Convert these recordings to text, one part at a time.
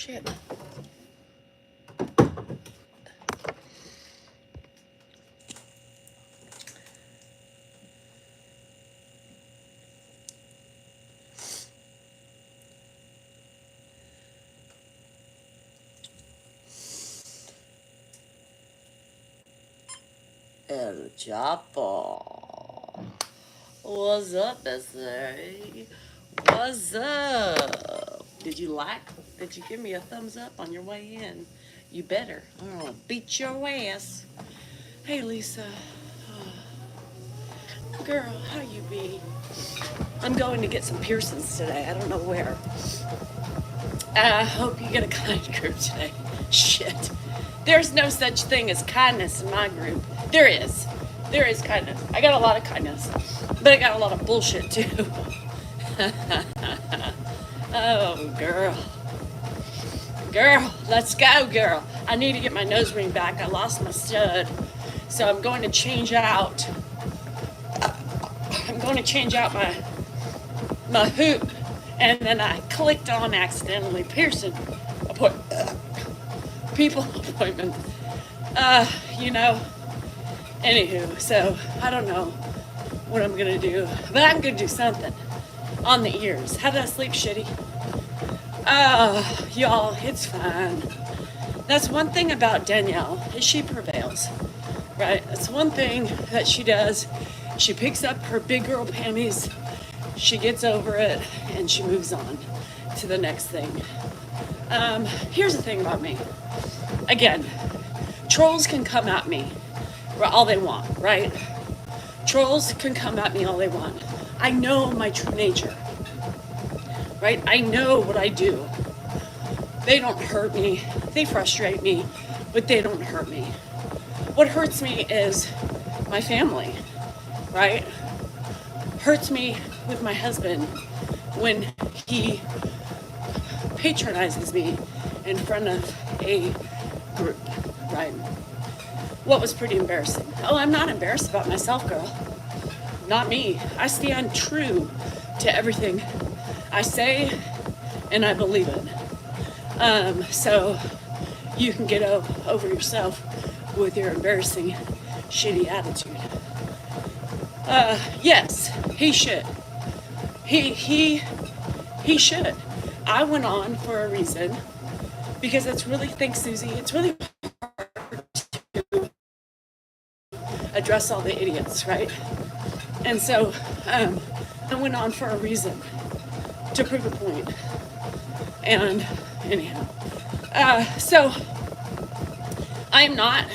shit. El Chapo. What's up, Bessie? What's up? Did you give me a thumbs up on your way in? You better. I'm gonna beat your ass. Hey, Lisa. Girl, how you be? I'm going to get some piercings today. I don't know where. I hope you get a kind group today. Shit. There's no such thing as kindness in my group. There is. There is kindness. I got a lot of kindness. But I got a lot of bullshit too. Oh, girl. Girl, let's go, girl. I need to get my nose ring back. I lost my stud. So I'm going to change out. I'm going to change out my hoop. And then I clicked on accidentally piercing people appointment. Anywho, so I don't know what I'm gonna do, but I'm gonna do something on the ears. How did I sleep shitty? Y'all, it's fine. That's one thing about Danielle, is she prevails, right? That's one thing that she does. She picks up her big girl panties, she gets over it, and she moves on to the next thing. Here's the thing about me. Again, trolls can come at me all they want, right? Trolls can come at me all they want. I know my true nature, right? I know what I do. They don't hurt me. They frustrate me, but they don't hurt me. What hurts me is my family, right? Hurts me with my husband when he patronizes me in front of a group, right? What was pretty embarrassing. Oh, I'm not embarrassed about myself, girl. Not me. I stand true to everything I say and I believe in. So you can get over yourself with your embarrassing, shitty attitude. Yes, he should. He should. I went on for a reason because it's really, thanks Susie, it's really hard to address all the idiots, right? And so I went on for a reason to prove a point. And anyhow, so I'm not,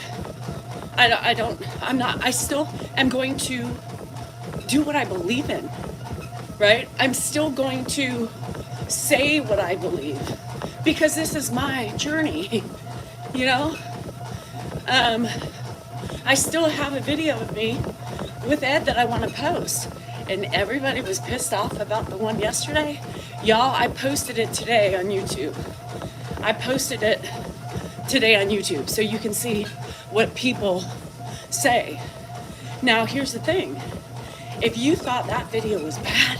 I still am going to do what I believe in, right? I'm still going to say what I believe because this is my journey, you know? I still have a video of me with Ed that I want to post, and everybody was pissed off about the one yesterday. Y'all, I posted it today on YouTube. I posted it today on YouTube so you can see what people say. Now, here's the thing. If you thought that video was bad,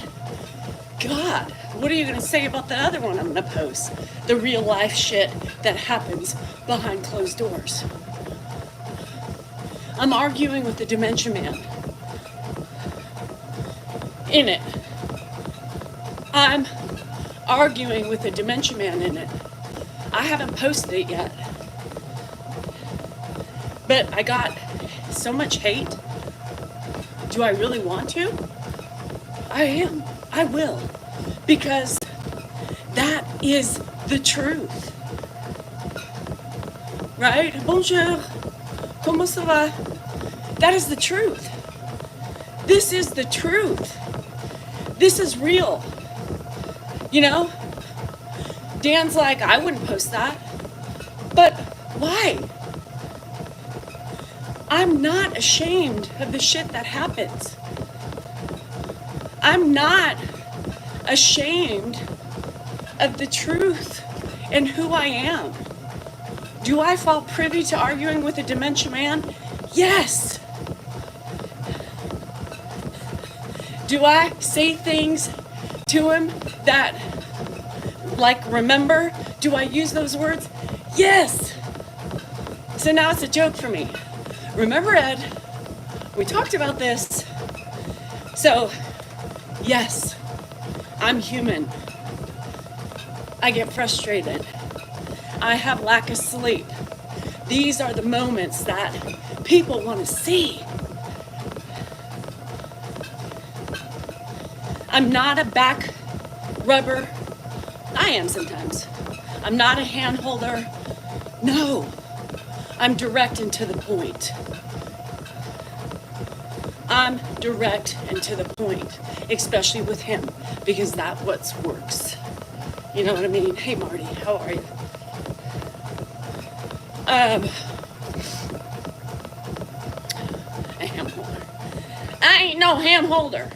God, what are you going to say about the other one I'm going to post? The real life shit that happens behind closed doors. I'm arguing with the Dementia Man in it. I'm arguing with the Dementia Man in it. I haven't posted it yet. But I got so much hate. Do I really want to? I am. I will. Because that is the truth. Right? Bonjour. Comment ça va? That is the truth. This is the truth. This is real. You know? Dan's like, I wouldn't post that. But why? I'm not ashamed of the shit that happens. I'm not ashamed of the truth and who I am. Do I fall privy to arguing with a Dementia Man? Yes. Do I say things to him that Like, remember? Do I use those words? Yes. So now it's a joke for me. Remember, Ed? We talked about this. So, yes, I'm human. I get frustrated. I have lack of sleep. These are the moments that people want to see. I'm not a back rubber. I am sometimes. I'm not a hand holder. No, I'm direct and to the point. I'm direct and to the point, especially with him, because that's what works. You know what I mean? Hey, Marty, how are you? A ham holder. I ain't no ham holder.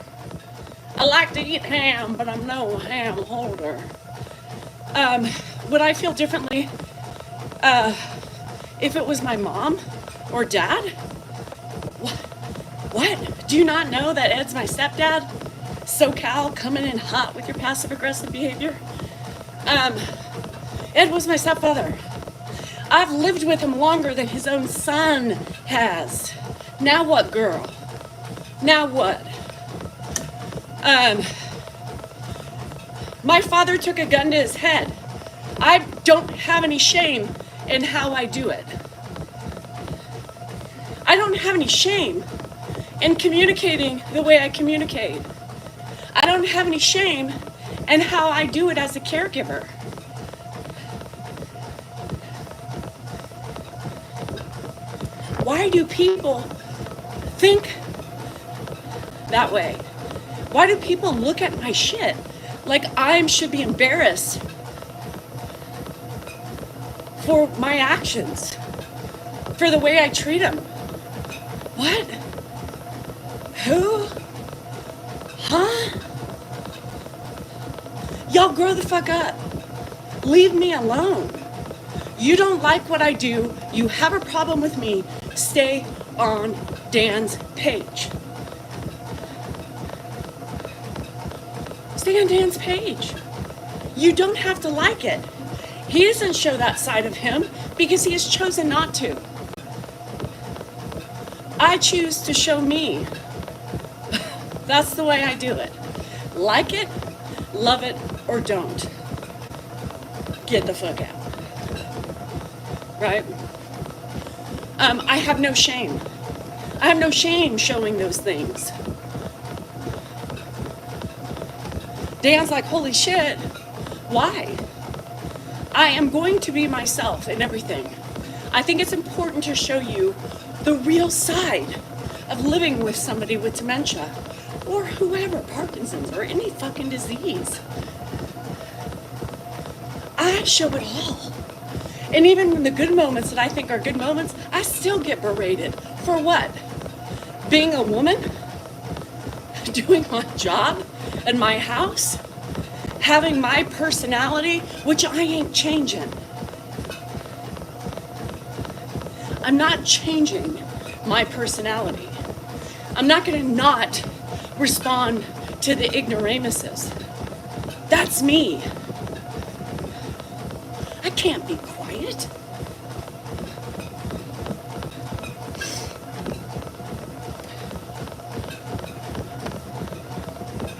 I like to eat ham, but I'm no ham holder. Would I feel differently if it was my mom or dad? What? Do you not know that Ed's my stepdad? SoCal, coming in hot with your passive-aggressive behavior? Ed was my stepfather. I've lived with him longer than his own son has. Now what, girl? Now what? My father took a gun to his head. I don't have any shame in how I do it. I don't have any shame in communicating the way I communicate. I don't have any shame in how I do it as a caregiver. Why do people think that way? Why do people look at my shit like I should be embarrassed for my actions, for the way I treat them? What? Who? Huh? Y'all grow the fuck up. Leave me alone. You don't like what I do. You have a problem with me. Stay on Dan's page. Stay on Dan's page. You don't have to like it. He doesn't show that side of him because he has chosen not to. I choose to show me. That's the way I do it. Like it, love it, or don't. Get the fuck out. Right? I have no shame. I have no shame showing those things. Dan's like, holy shit, why? I am going to be myself in everything. I think it's important to show you the real side of living with somebody with dementia or whoever, Parkinson's or any fucking disease. I show it all. And even in the good moments that I think are good moments, I still get berated. For what? Being a woman? Doing my job in my house? Having my personality, which I ain't changing. I'm not changing my personality. I'm not gonna not respond to the ignoramuses. That's me. I can't be quiet.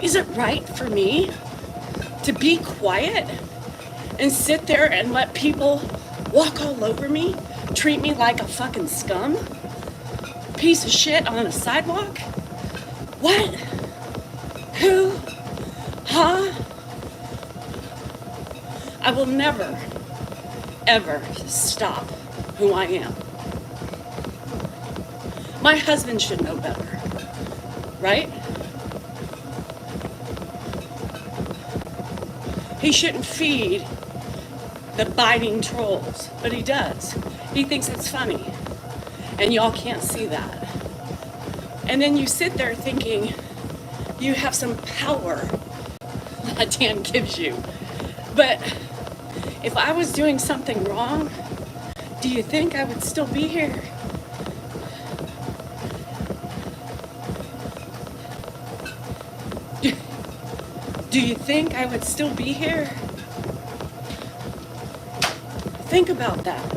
Is it right for me to be quiet and sit there and let people walk all over me, treat me like a fucking scum? Piece of shit on a sidewalk? What? Who? Huh? I will never, ever stop who I am. My husband should know better, right? He shouldn't feed the biting trolls, but he does. He thinks it's funny, and y'all can't see that. And then you sit there thinking you have some power that Dan gives you. But if I was doing something wrong, do you think I would still be here? Do you think I would still be here? Think about that.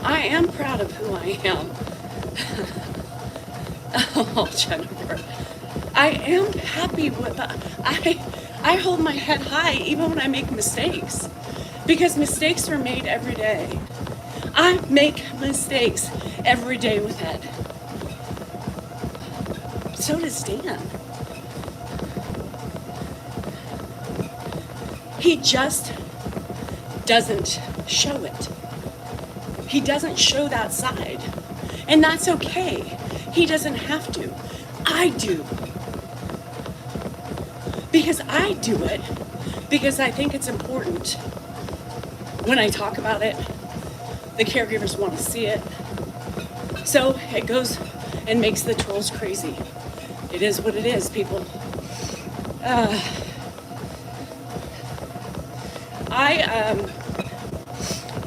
I am proud of who I am. Oh, Jennifer. I am happy with I hold my head high even when I make mistakes, because mistakes are made every day. I make mistakes every day with Ed. So does Dan. He just doesn't show it. He doesn't show that side. And that's okay. He doesn't have to. I do. Because I do it because I think it's important. When I talk about it, the caregivers want to see it. So it goes and makes the trolls crazy. It is what it is, people.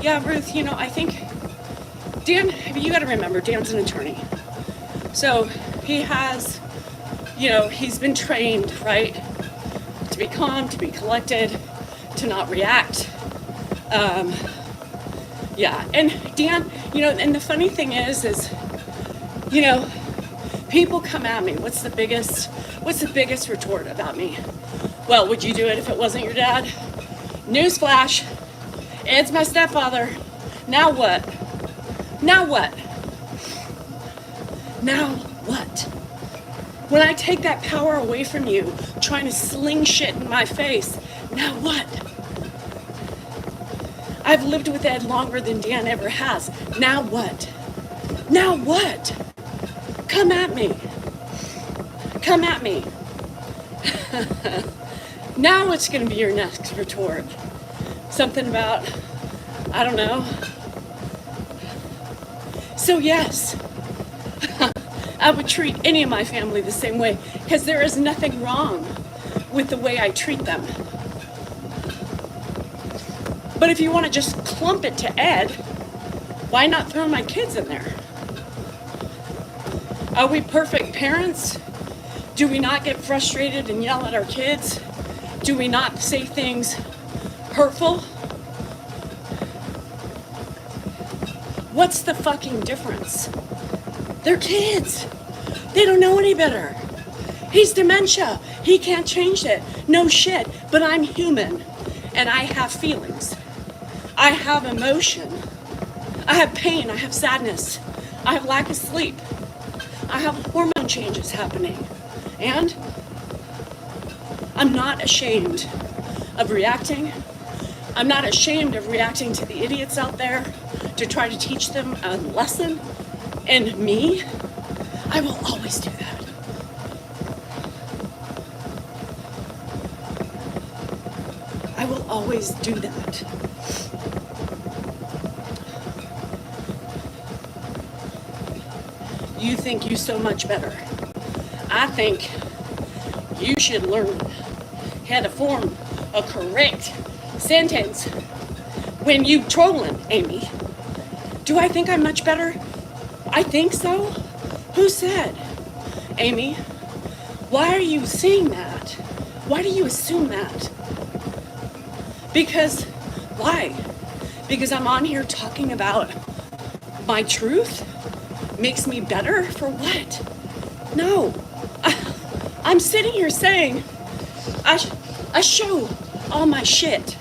Yeah, Ruth, I think Dan, you got to remember, Dan's an attorney. So he has, he's been trained, right, to be calm, to be collected, to not react. Yeah, and Dan, and the funny thing is, people come at me. What's the biggest retort about me? Well, would you do it if it wasn't your dad? Newsflash, Ed's my stepfather. Now what? Now what? Now what? When I take that power away from you, trying to sling shit in my face, now what? I've lived with Ed longer than Dan ever has. Now what? Now what? Come at me. Come at me. Now what's going to be your next retort? Something about, I don't know. So yes, I would treat any of my family the same way, because there is nothing wrong with the way I treat them. But if you want to just clump it to Ed, why not throw my kids in there? Are we perfect parents? Do we not get frustrated and yell at our kids? Do we not say things hurtful? What's the fucking difference? They're kids. They don't know any better. He's dementia. He can't change it. No shit. But I'm human, and I have feelings. I have emotion. I have pain. I have sadness. I have lack of sleep. I have hormone changes happening. And I'm not ashamed of reacting. I'm not ashamed of reacting to the idiots out there to try to teach them a lesson. And me, I will always do that. I will always do that. You think you so much better. I think you should learn how to form a correct sentence when you trolling, Amy. Do I think I'm much better? I think so. Who said? Amy, why are you saying that? Why do you assume that? Because, why? Because I'm on here talking about my truth? Makes me better? For what? No. I'm sitting here saying, I show all my shit.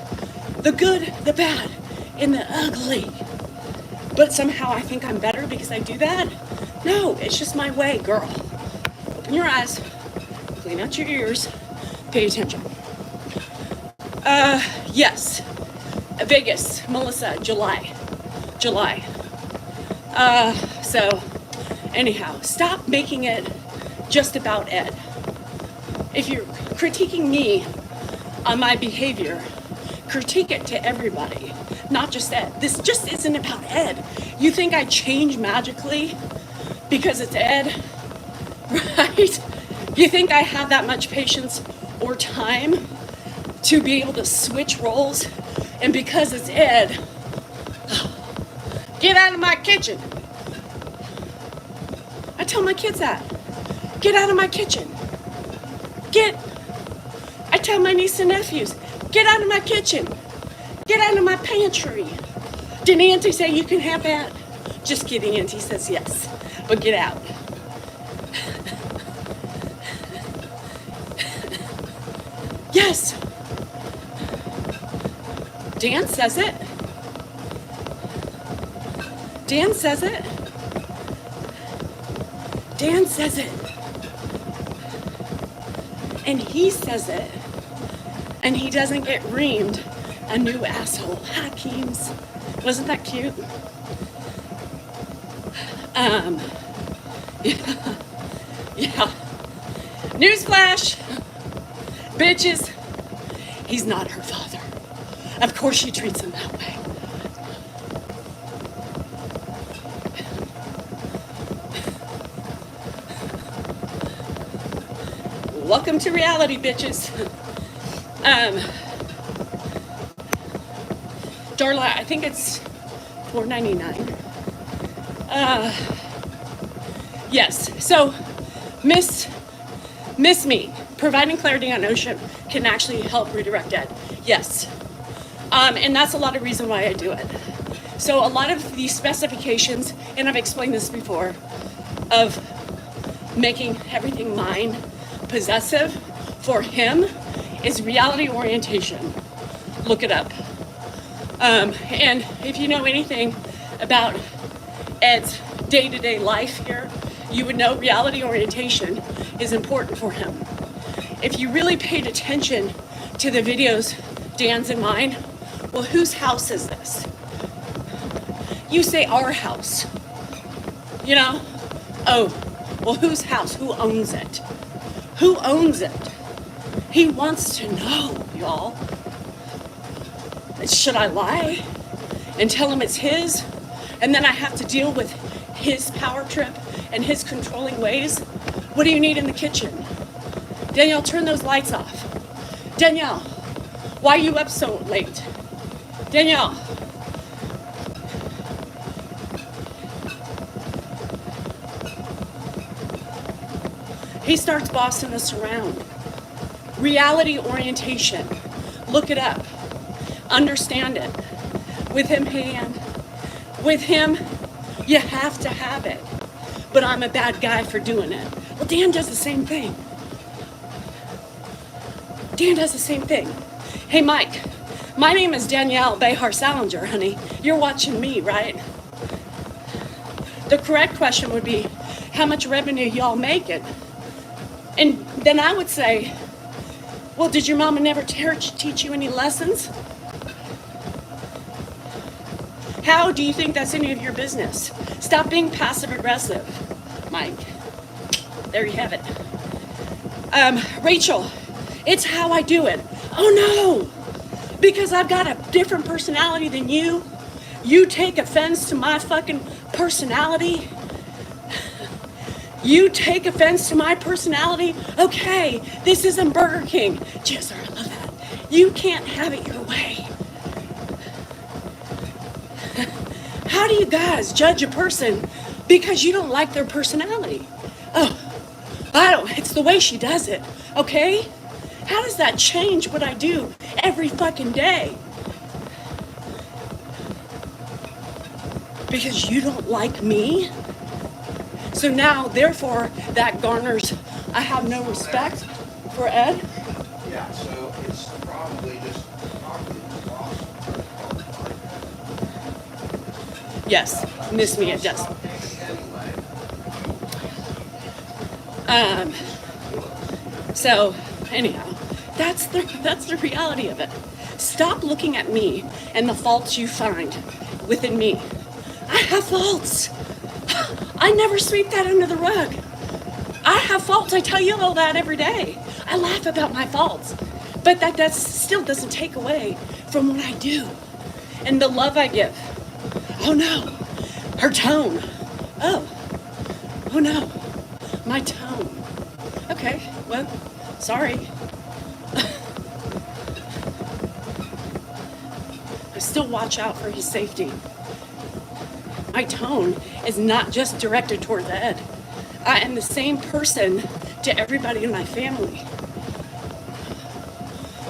The good, the bad, and the ugly. But somehow I think I'm better because I do that? No, it's just my way, girl. Open your eyes, clean out your ears, pay attention. Yes. Vegas, Melissa, July. So, anyhow, stop making it just about Ed. If you're critiquing me on my behavior, critique it to everybody, not just Ed. This just isn't about Ed. You think I change magically because it's Ed, right? You think I have that much patience or time to be able to switch roles? And because it's Ed, get out of my kitchen. I tell my kids that. Get out of my kitchen. I tell my niece and nephews, Get out of my kitchen. Get out of my pantry. Did Auntie say you can have that? Just kidding, Auntie says yes. But get out. Yes. Dan says it. Dan says it. Dan says it. And he says it. And he doesn't get reamed a new asshole. Hakeem's. Wasn't that cute? Yeah. Yeah. Newsflash. Bitches. He's not her father. Of course she treats him that way. Welcome to reality, bitches. Darla, I think it's $4.99. Yes. So, Miss Me, providing clarity on OSHA can actually help redirect Ed. Yes. And that's a lot of reason why I do it. So a lot of these specifications, and I've explained this before, of making everything mine possessive for him is reality orientation. Look it up. And if you know anything about Ed's day-to-day life here, you would know reality orientation is important for him. If you really paid attention to the videos, Dan's and mine, well, whose house is this? You say our house. You know? Oh, well, whose house? Who owns it? Who owns it? He wants to know, y'all. Should I lie and tell him it's his? And then I have to deal with his power trip and his controlling ways? What do you need in the kitchen? Danielle, turn those lights off. Danielle, why are you up so late? Danielle. He starts bossing us around. Reality orientation. Look it up. Understand it. With him, you have to have it. But I'm a bad guy for doing it. Well, Dan does the same thing. Dan does the same thing. Hey, Mike, my name is Danielle Behar Salinger, honey. You're watching me, right? The correct question would be, how much revenue y'all making? And then I would say, well, did your mama never teach you any lessons? How do you think that's any of your business? Stop being passive aggressive, Mike. There you have it. Rachel, it's how I do it. Oh no, because I've got a different personality than you. You take offense to my fucking personality. You take offense to my personality? Okay, this isn't Burger King. Yes, sir, I love that. You can't have it your way. How do you guys judge a person because you don't like their personality? Oh, I don't, it's the way she does it, okay? How does that change what I do every fucking day? Because you don't like me? So now, therefore, that garners, I have no respect for Ed? Yeah, so it's probably just lost. Yes, Miss Me, it does. So, anyhow, that's the reality of it. Stop looking at me and the faults you find within me. I have faults. I never sweep that under the rug. I have faults. I tell you all that every day. I laugh about my faults. But that still doesn't take away from what I do and the love I give. Oh no, her tone. Oh no, my tone. Okay, well, sorry. I still watch out for his safety. My tone is not just directed toward Ed. I am the same person to everybody in my family.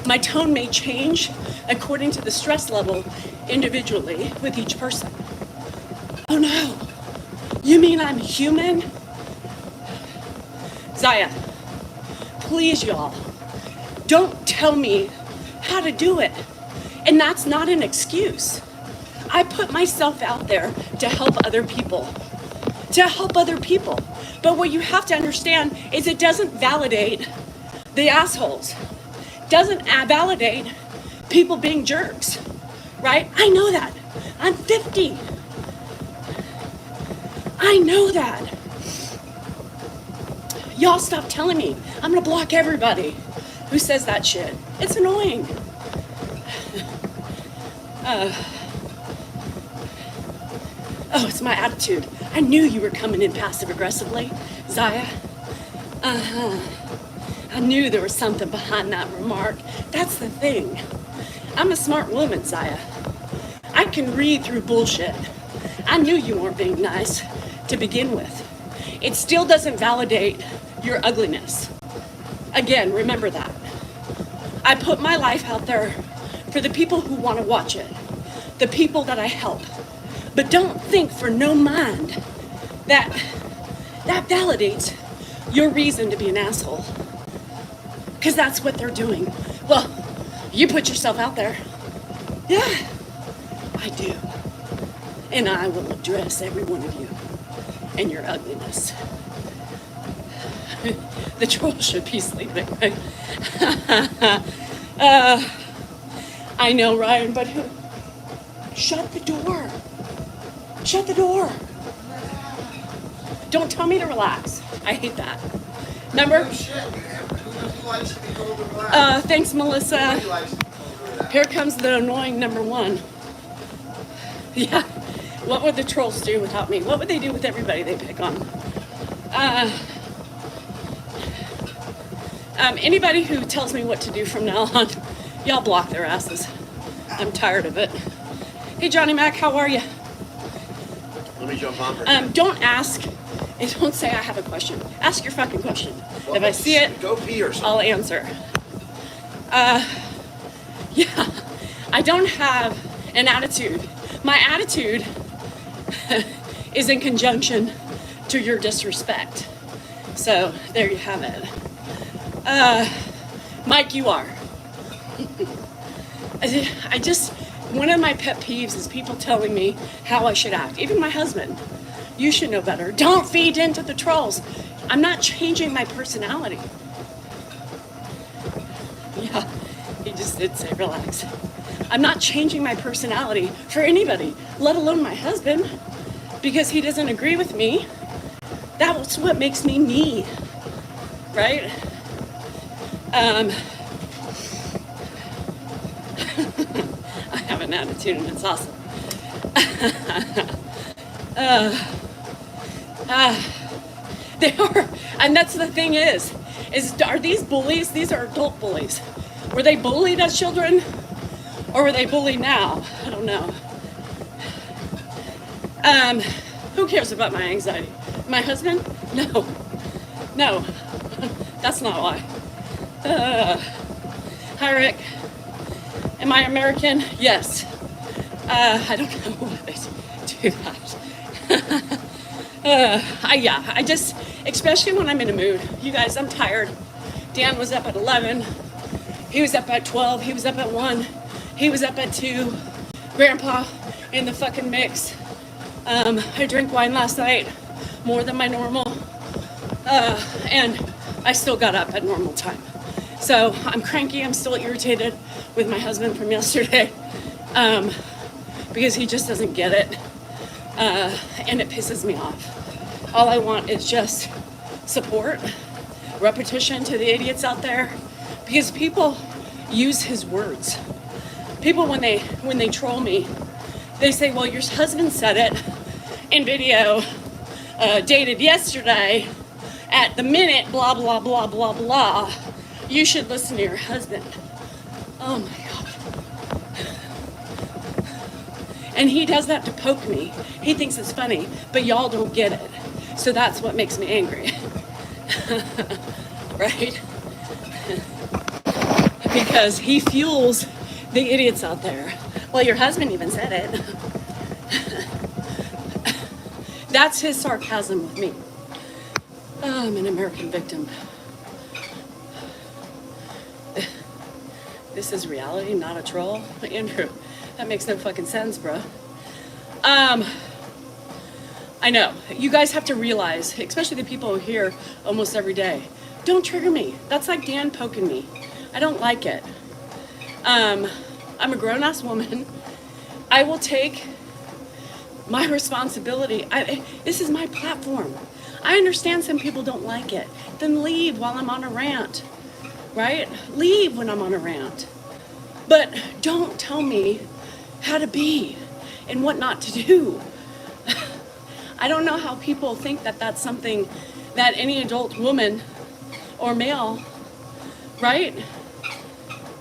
My tone may change according to the stress level individually with each person. Oh no, you mean I'm human? Zaya, please y'all, don't tell me how to do it. And that's not an excuse. I put myself out there to help other people. But what you have to understand is it doesn't validate the assholes. Doesn't validate people being jerks, right? I know that. I'm 50. I know that. Y'all stop telling me. I'm gonna block everybody who says that shit. It's annoying. Oh, it's my attitude. I knew you were coming in passive aggressively, Zaya. I knew there was something behind that remark. That's the thing. I'm a smart woman, Zaya. I can read through bullshit. I knew you weren't being nice to begin with. It still doesn't validate your ugliness. Again, remember that. I put my life out there for the people who want to watch it, the people that I help. But don't think for no mind that validates your reason to be an asshole. Because that's what they're doing. Well, you put yourself out there. Yeah, I do. And I will address every one of you and your ugliness. The troll should be sleeping, right? I know, Ryan, but who? Shut the door. Shut the door. Don't tell me to relax. I hate that. Remember? Who likes to be told to relax? Thanks, Melissa. Nobody likes to be told to relax. Here Here comes the annoying number one. Yeah. What would the trolls do without me? What would they do with everybody they pick on? Anybody who tells me what to do from now on, y'all block their asses. I'm tired of it. Hey, Johnny Mac, how are you? Let me jump on her. Don't ask and don't say I have a question. Ask your fucking question. Well, If I see it, go pee or something. I'll answer. Yeah, I don't have an attitude. My attitude is in conjunction to your disrespect. So there you have it. Mike, you are. One of my pet peeves is people telling me how I should act. Even my husband. You should know better. Don't feed into the trolls. I'm not changing my personality. Yeah, he just did say relax. I'm not changing my personality for anybody, let alone my husband, because he doesn't agree with me. That's what makes me me, right? I have an attitude and it's awesome. They are, and that's the thing is are these bullies? These are adult bullies. Were they bullied as children, or were they bullied now? I don't know. Who cares about my anxiety? My husband? No, that's not why. Hi, Rick. Am I American? Yes. I don't know why they do that. I just, especially when I'm in a mood. You guys, I'm tired. Dan was up at 11. He was up at 12. He was up at 1. He was up at 2. Grandpa in the fucking mix. I drank wine last night, more than my normal. And I still got up at normal time. So I'm cranky. I'm still irritated with my husband from yesterday because he just doesn't get it. And it pisses me off. All I want is just support, repetition to the idiots out there, because people use his words. People, when they troll me, they say, well, your husband said it in video dated yesterday at the minute, blah, blah, blah, blah, blah. You should listen to your husband. Oh my God. And he does that to poke me. He thinks it's funny, but y'all don't get it. So that's what makes me angry. Right? because he fuels the idiots out there. Well, your husband even said it. That's his sarcasm with me. Oh, I'm an American victim. This is reality, not a troll. Andrew, that makes no fucking sense, bro. I know. You guys have to realize, especially the people who hear almost every day, don't trigger me. That's like Dan poking me. I don't like it. I'm a grown-ass woman. I will take my responsibility. This is my platform. I understand some people don't like it. Then leave while I'm on a rant, right? Leave when I'm on a rant. But don't tell me how to be and what not to do. I don't know how people think that that's something that any adult woman or male, right,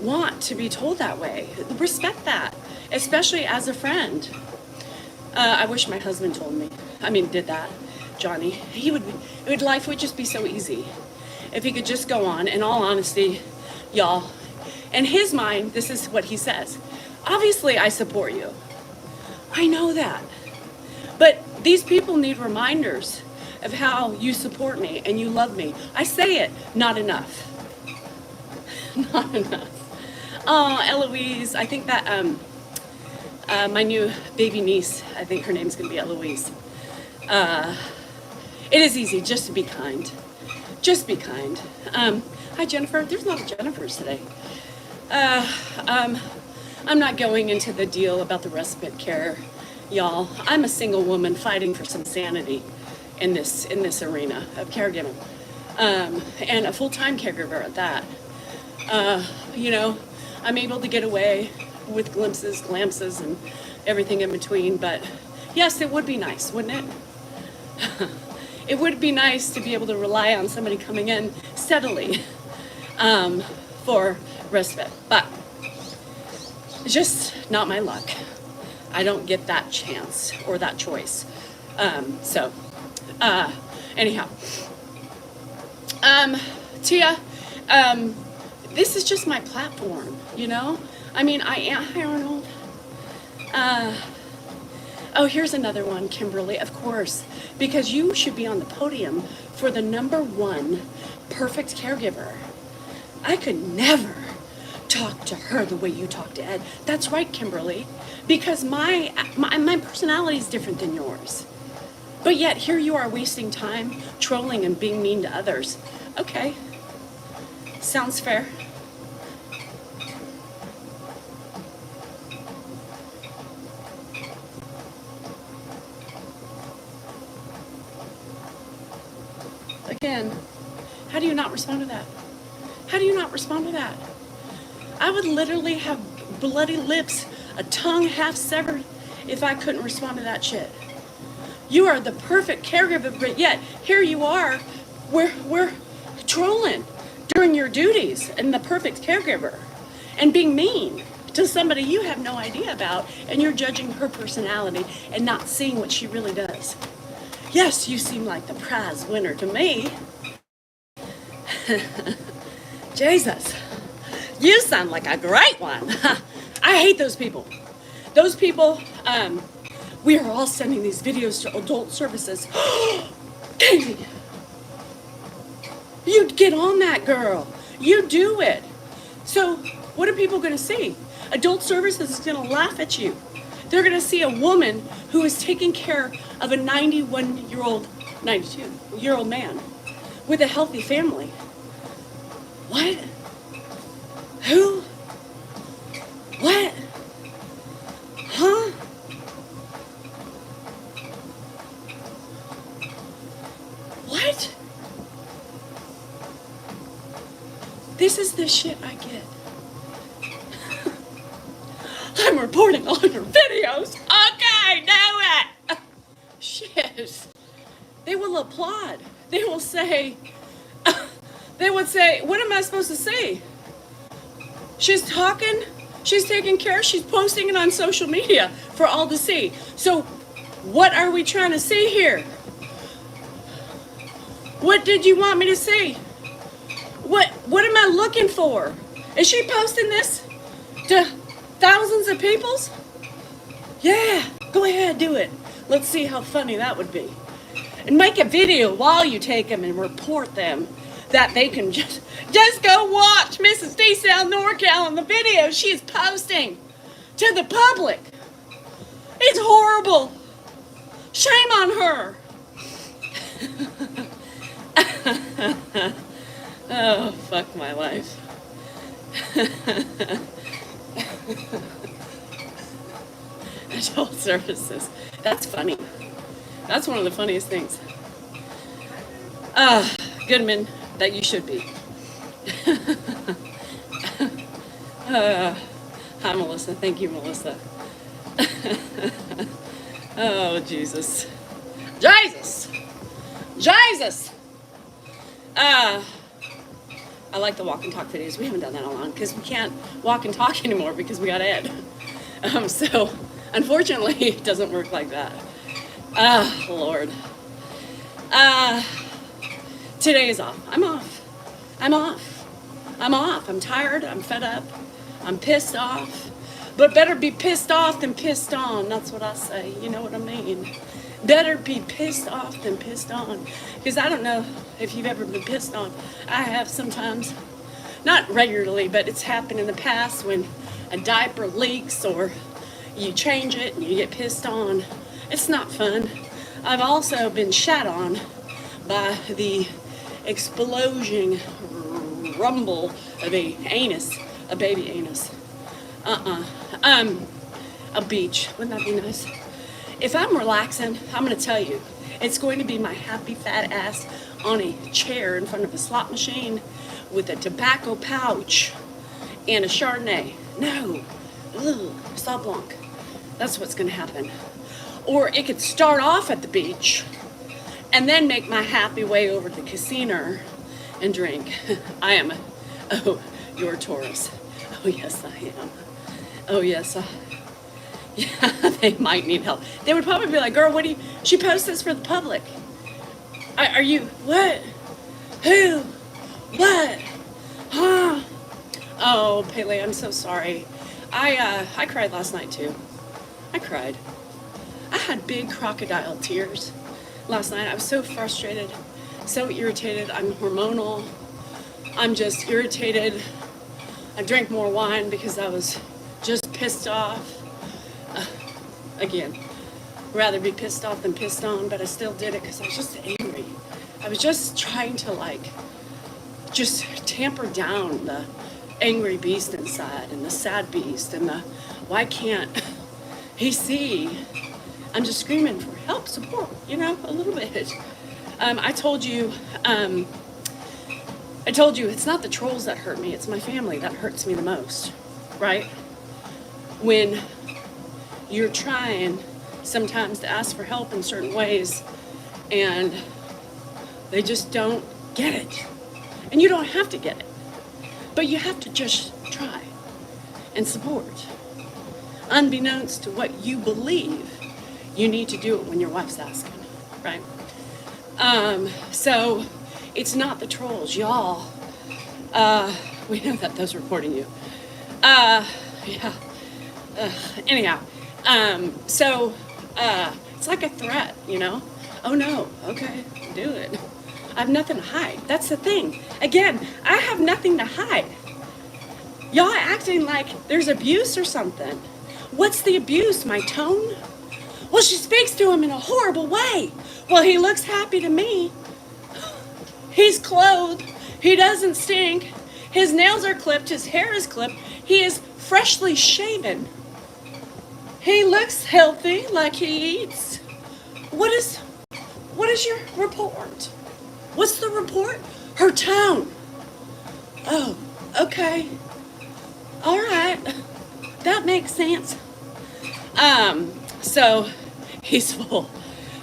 want to be told that way. Respect that, especially as a friend. I wish my husband did that, Johnny. Life would just be so easy if he could just go on. In all honesty, y'all, in his mind, this is what he says. Obviously, I support you. I know that. But these people need reminders of how you support me and you love me. I say it, not enough. Not enough. Oh, Eloise, I think that my new baby niece, I think her name's gonna be Eloise. It is easy just to be kind. Just be kind. Hi, Jennifer. There's a lot of Jennifers today. I'm not going into the deal about the respite care, y'all. I'm a single woman fighting for some sanity in this arena of caregiving, and a full-time caregiver at that. I'm able to get away with glimpses, and everything in between. But yes, it would be nice, wouldn't it? It would be nice to be able to rely on somebody coming in steadily for respite, but it's just not my luck. I don't get that chance or that choice. Anyhow, Tia, this is just my platform, you know? I mean, hi, Arnold. Oh, here's another one, Kimberly, of course, because you should be on the podium for the #1 perfect caregiver. I could never talk to her the way you talk to Ed. That's right, Kimberly, because my personality is different than yours. But yet here you are wasting time trolling and being mean to others. Okay, sounds fair. Again, how do you not respond to that? How do you not respond to that? I would literally have bloody lips, a tongue half severed, if I couldn't respond to that shit. You are the perfect caregiver, but yet here you are, we're trolling during your duties and the perfect caregiver and being mean to somebody you have no idea about, and you're judging her personality and not seeing what she really does. Yes, you seem like the prize winner to me. Jesus, you sound like a great one. I hate those people. Those people, we are all sending these videos to adult services. Katie, you get on that, girl. You do it. So what are people going to see? Adult services is going to laugh at you. They're going to see a woman who is taking care of a 92-year-old man with a healthy family. What? Who? What? Huh? What? This is the shit I get. I'm reporting all your videos. Okay, do it. Shit. They will applaud. They will say, what am I supposed to say? She's talking, she's taking care, she's posting it on social media for all to see. So what are we trying to see here? What did you want me to see? What am I looking for? Is she posting this to thousands of peoples? Yeah, go ahead, do it. Let's see how funny that would be. And make a video while you take them and report them that they can just go watch Mrs. D South NorCal and the video she's posting to the public. It's horrible. Shame on her. Oh, fuck my life. Adult services. That's funny. That's one of the funniest things. Goodman, that you should be. Hi, Melissa. Thank you, Melissa. Oh, Jesus. Jesus! Jesus! I like the walk and talk videos. We haven't done that in a long because we can't walk and talk anymore because we got Ed. So, unfortunately, it doesn't work like that. Lord. Today is off. I'm off. I'm off. I'm off. I'm tired. I'm fed up. I'm pissed off. But better be pissed off than pissed on. That's what I say. You know what I mean? Better be pissed off than pissed on. Because I don't know if you've ever been pissed on. I have sometimes. Not regularly, but it's happened in the past when a diaper leaks or you change it and you get pissed on. It's not fun. I've also been shat on by the explosion rumble of a baby anus. A beach. Wouldn't that be nice? If I'm relaxing, I'm going to tell you, it's going to be my happy fat ass on a chair in front of a slot machine with a tobacco pouch and a Chardonnay. No. Ugh. Sauv Blanc. That's what's going to happen. Or it could start off at the beach and then make my happy way over to the casino and drink. You're a Taurus. Oh, yes, I am. Oh, yes, yeah, they might need help. They would probably be like, girl, she posts this for the public. Are you, what? Who? What? Huh? Oh, Pele, I'm so sorry. I cried last night, too. I cried. I had big crocodile tears last night. I was so frustrated, so irritated. I'm hormonal. I'm just irritated. I drank more wine because I was just pissed off. Again, rather be pissed off than pissed on, but I still did it because I was just angry. I was just trying to just tamper down the angry beast inside and the sad beast and the why can't he see? I'm just screaming for help, support, a little bit. I told you it's not the trolls that hurt me, it's my family that hurts me the most, right? When you're trying sometimes to ask for help in certain ways and they just don't get it. And you don't have to get it, but you have to just try and support. Unbeknownst to what you believe, you need to do it when your wife's asking, right? So it's not the trolls, y'all. We know that those recording you. Yeah. Anyhow, so it's like a threat, Oh no, okay, do it. I have nothing to hide. That's the thing. Again, I have nothing to hide. Y'all acting like there's abuse or something. What's the abuse? My tone? Well, she speaks to him in a horrible way. Well, he looks happy to me. He's clothed. He doesn't stink. His nails are clipped. His hair is clipped. He is freshly shaven. He looks healthy, like he eats. What is your report? What's the report? Her tone. Oh, okay. All right. That makes sense. So he's full.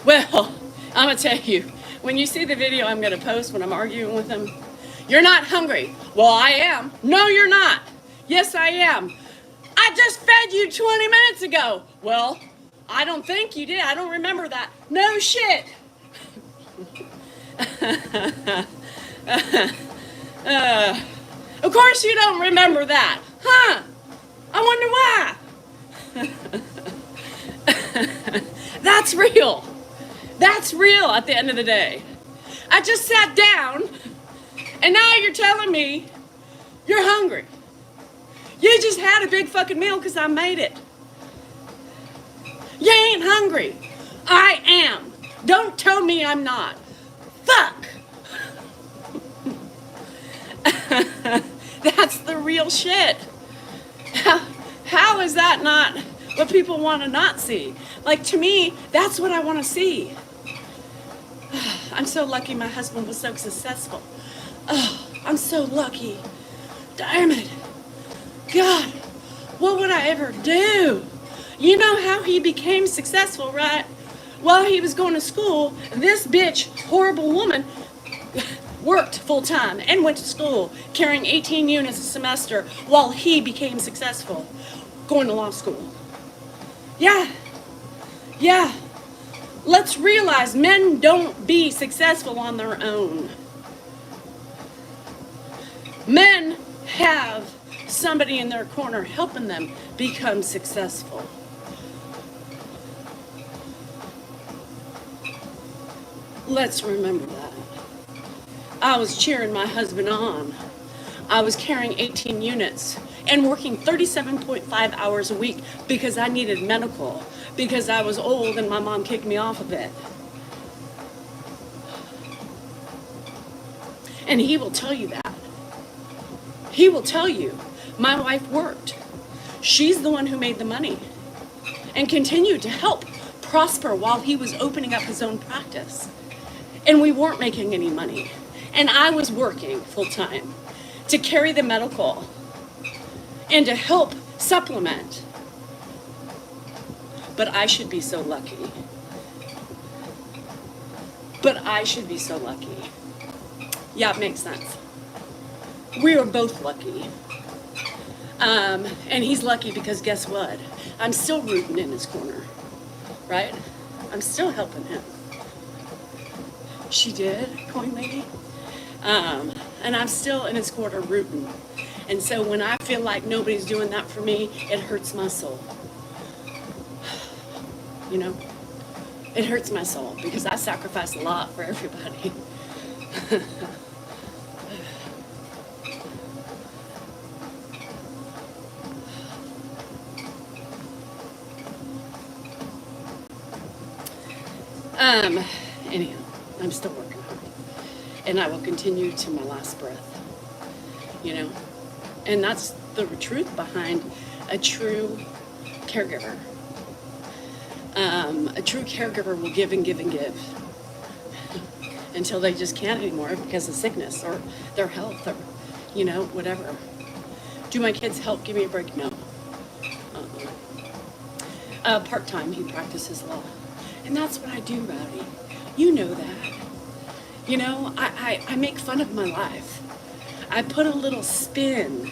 Well, I'm gonna tell you, when you see the video I'm gonna post when I'm arguing with him, you're not hungry. Well, I am. No, you're not. Yes, I am. I just fed you 20 minutes ago. Well, I don't think you did. I don't remember that. No shit. Of course you don't remember that. Huh? I wonder why. That's real. That's real at the end of the day. I just sat down, and now you're telling me you're hungry. You just had a big fucking meal because I made it. You ain't hungry. I am. Don't tell me I'm not. Fuck. That's the real shit. How is that not what people want to not see? Like, to me, that's what I want to see. I'm so lucky my husband was so successful. Oh, I'm so lucky. Damn it. God, what would I ever do? You know how he became successful, right? While he was going to school, this bitch, horrible woman, worked full time and went to school, carrying 18 units a semester while he became successful, going to law school. Yeah. Let's realize men don't be successful on their own. Men have somebody in their corner helping them become successful. Let's remember that. I was cheering my husband on. I was carrying 18 units and working 37.5 hours a week because I needed medical, because I was old and my mom kicked me off of it. And he will tell you that. He will tell you, my wife worked. She's the one who made the money and continued to help prosper while he was opening up his own practice. And we weren't making any money. And I was working full time to carry the medical and to help supplement. But I should be so lucky. Yeah, it makes sense. We are both lucky. And he's lucky because guess what? I'm still rooting in his corner, right? I'm still helping him. She did, coin lady. And I'm still in his corner rooting. And so when I feel like nobody's doing that for me, it hurts my soul. You know? It hurts my soul because I sacrifice a lot for everybody. Anyhow, I'm still working on it. And I will continue to my last breath. You know? And that's the truth behind a true caregiver. A true caregiver will give and give and give until they just can't anymore because of sickness or their health or, you know, whatever. Do my kids help give me a break? No. Part-time, he practices law. And that's what I do, Rowdy. You know that. You know, I make fun of my life. I put a little spin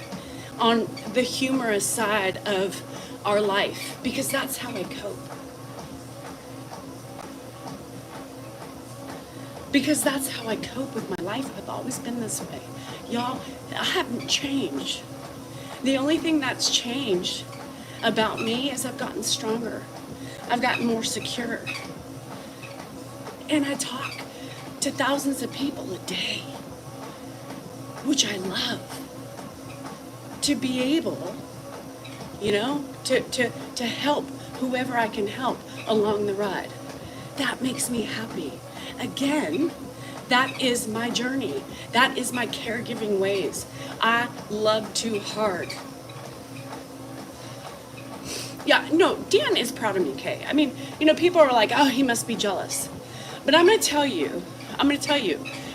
on the humorous side of our life because that's how I cope. Because that's how I cope with my life. I've always been this way. Y'all, I haven't changed. The only thing that's changed about me is I've gotten stronger. I've gotten more secure. And I talk to thousands of people a day, which I love. To be able, you know, to help whoever I can help along the ride. That makes me happy. Again, that is my journey. That is my caregiving ways. I love too hard. Yeah, no, Dan is proud of me, Kay. I mean, you know, people are like, oh, he must be jealous. But I'm going to tell you,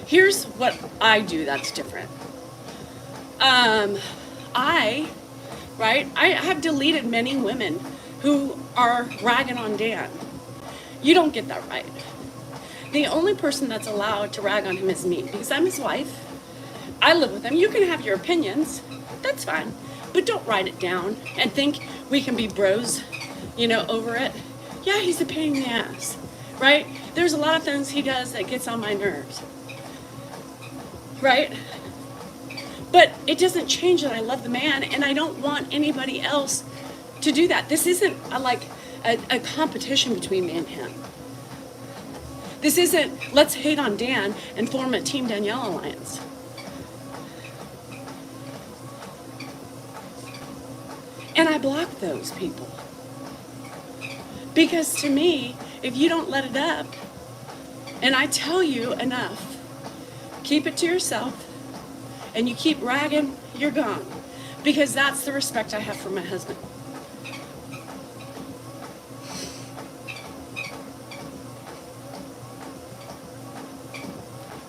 here's what I do that's different. I have deleted many women who are ragging on Dan. You don't get that right. The only person that's allowed to rag on him is me, because I'm his wife. I live with him. You can have your opinions. That's fine. But don't write it down and think we can be bros, you know, over it. Yeah, he's a pain in the ass, right? There's a lot of things he does that gets on my nerves, right? But it doesn't change that I love the man, and I don't want anybody else to do that. This isn't a competition between me and him. This isn't, let's hate on Dan and form a Team Danielle alliance. And I block those people. Because to me, if you don't let it up, and I tell you enough, keep it to yourself, and you keep ragging, you're gone. Because that's the respect I have for my husband.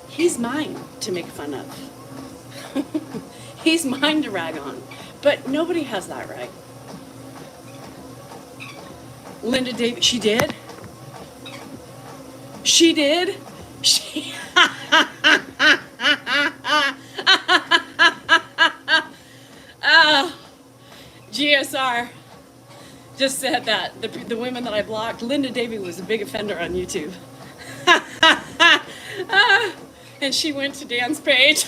He's mine to make fun of. He's mine to rag on. But nobody has that right. Linda Davis, she did? She did? She... GSR just said that. The women that I blocked, Linda Davis was a big offender on YouTube. And she went to Dan's page.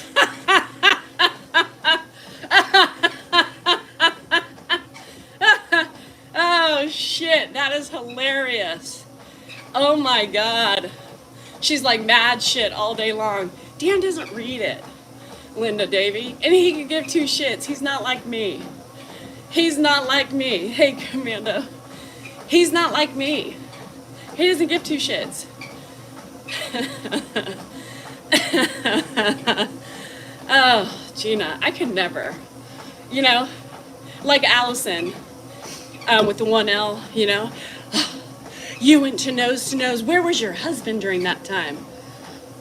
Oh shit, that is hilarious. Oh my God. She's like mad shit all day long. Dan doesn't read it, Linda Davy. And he can give two shits. He's not like me. He's not like me. Hey, Commando. He's not like me. He doesn't give two shits. Oh, Gina, I could never. You know, like Allison with the 1L, you know. You went to nose. Where was your husband during that time?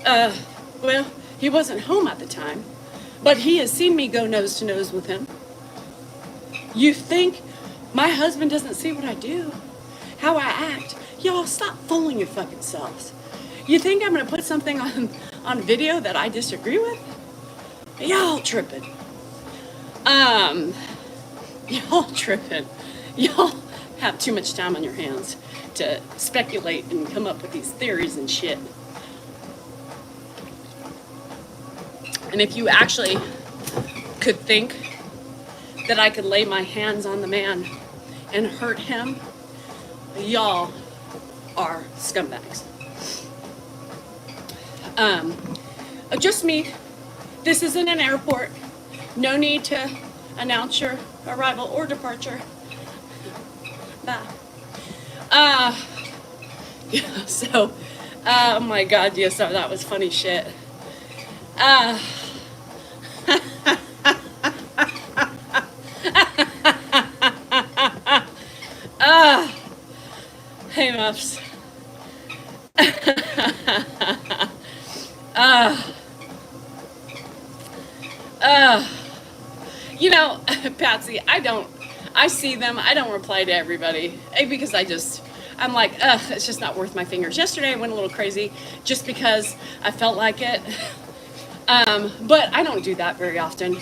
Well, he wasn't home at the time, but he has seen me go nose to nose with him. You think my husband doesn't see what I do? How I act? Y'all, stop fooling your fucking selves. You think I'm gonna put something on video that I disagree with? Y'all tripping. Y'all tripping. Y'all have too much time on your hands to speculate and come up with these theories and shit. And if you actually could think that I could lay my hands on the man and hurt him, y'all are scumbags. Just me. This isn't an airport. No need to announce your arrival or departure. Bye. Yeah, so, oh my God, yes, so that was funny shit. Hey, Muffs. You know, Patsy, I see them, I don't reply to everybody, because I'm like, it's just not worth my fingers. Yesterday I went a little crazy just because I felt like it, but I don't do that very often.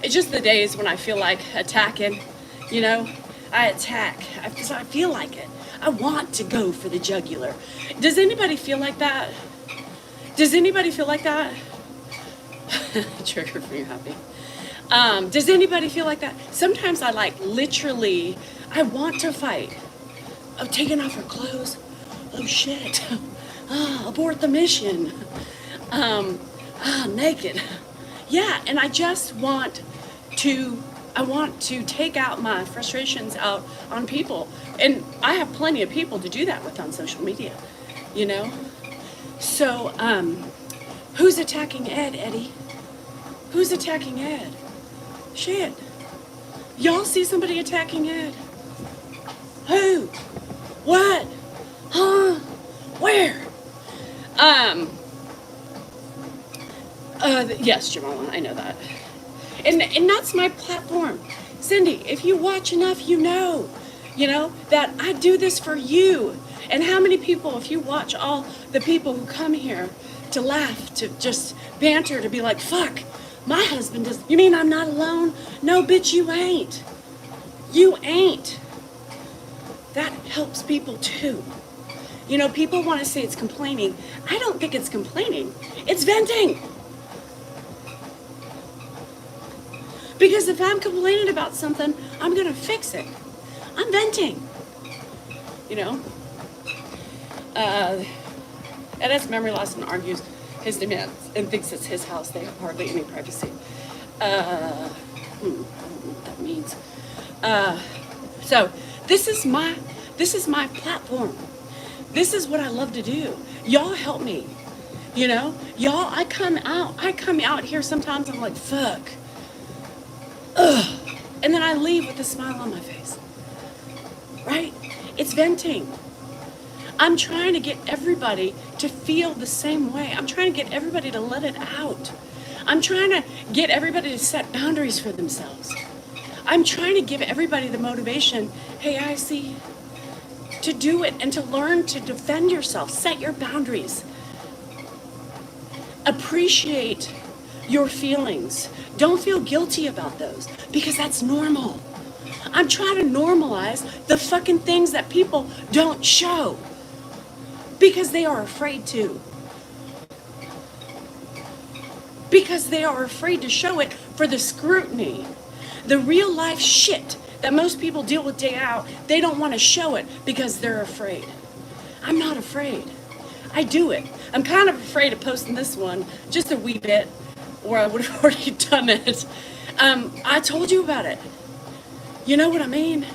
It's just the days when I feel like attacking, you know, I attack, because I feel like it. I want to go for the jugular. Does anybody feel like that? Does anybody feel like that? Trigger for you, happy. Does anybody feel like that? Sometimes I literally, I want to fight. Oh, taking off her clothes. Oh shit. Abort the mission. Naked. Yeah, and I just want to take out my frustrations out on people. And I have plenty of people to do that with on social media, you know? So, who's attacking Ed, Eddie? Who's attacking Ed? Shit. Y'all see somebody attacking Ed? Who? What? Huh? Where? Yes, Jamala, I know that. And that's my platform. Cindy, if you watch enough, you know, that I do this for you. And how many people, if you watch all the people who come here to laugh, to just banter, to be like, fuck, my husband does, you mean I'm not alone? No, bitch, you ain't. You ain't. That helps people too. You know, people want to say it's complaining. I don't think it's complaining. It's venting. Because if I'm complaining about something, I'm going to fix it. I'm venting. You know? Ed has memory loss and argues his demands and thinks it's his house. They have hardly any privacy. I don't know what that means. So this is my platform. This is what I love to do. Y'all help me. You know? Y'all, I come out here sometimes, I'm like, fuck. Ugh. And then I leave with a smile on my face. Right? It's venting. I'm trying to get everybody to feel the same way. I'm trying to get everybody to let it out. I'm trying to get everybody to set boundaries for themselves. I'm trying to give everybody the motivation, hey, I see, to do it and to learn to defend yourself. Set your boundaries. Appreciate your feelings. Don't feel guilty about those because that's normal. I'm trying to normalize the fucking things that people don't show because they are afraid to. Because they are afraid to show it for the scrutiny. The real life shit that most people deal with day out, they don't want to show it because they're afraid. I'm not afraid. I do it. I'm kind of afraid of posting this one just a wee bit, or I would have already done it. I told you about it. You know what I mean?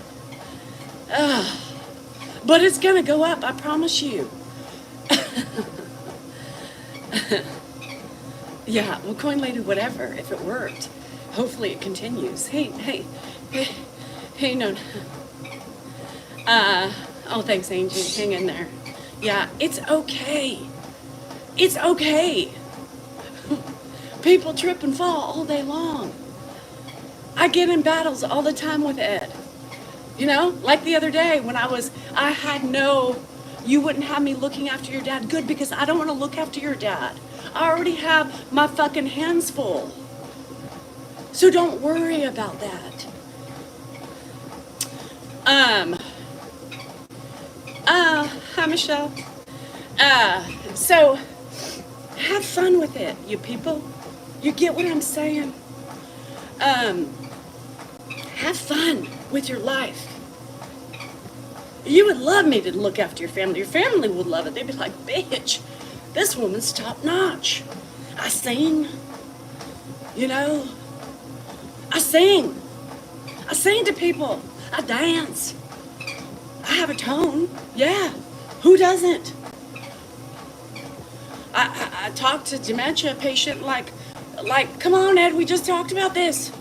But it's gonna go up, I promise you. Yeah, well, coin lady, whatever, if it worked. Hopefully it continues. Hey, no. Oh, thanks, Angie. Hang in there. Yeah, it's okay. It's okay. People trip and fall all day long. I get in battles all the time with Ed. You know, like the other day when you wouldn't have me looking after your dad. Good, because I don't want to look after your dad. I already have my fucking hands full. So don't worry about that. Hi, Michelle. So have fun with it, you people. You get what I'm saying? Have fun with your life. You would love me to look after your family. Your family would love it. They'd be like, bitch, this woman's top notch. I sing, you know. I sing. I sing to people. I dance. I have a tone. Yeah. Who doesn't? I talk to dementia patient like, come on, Ed, we just talked about this.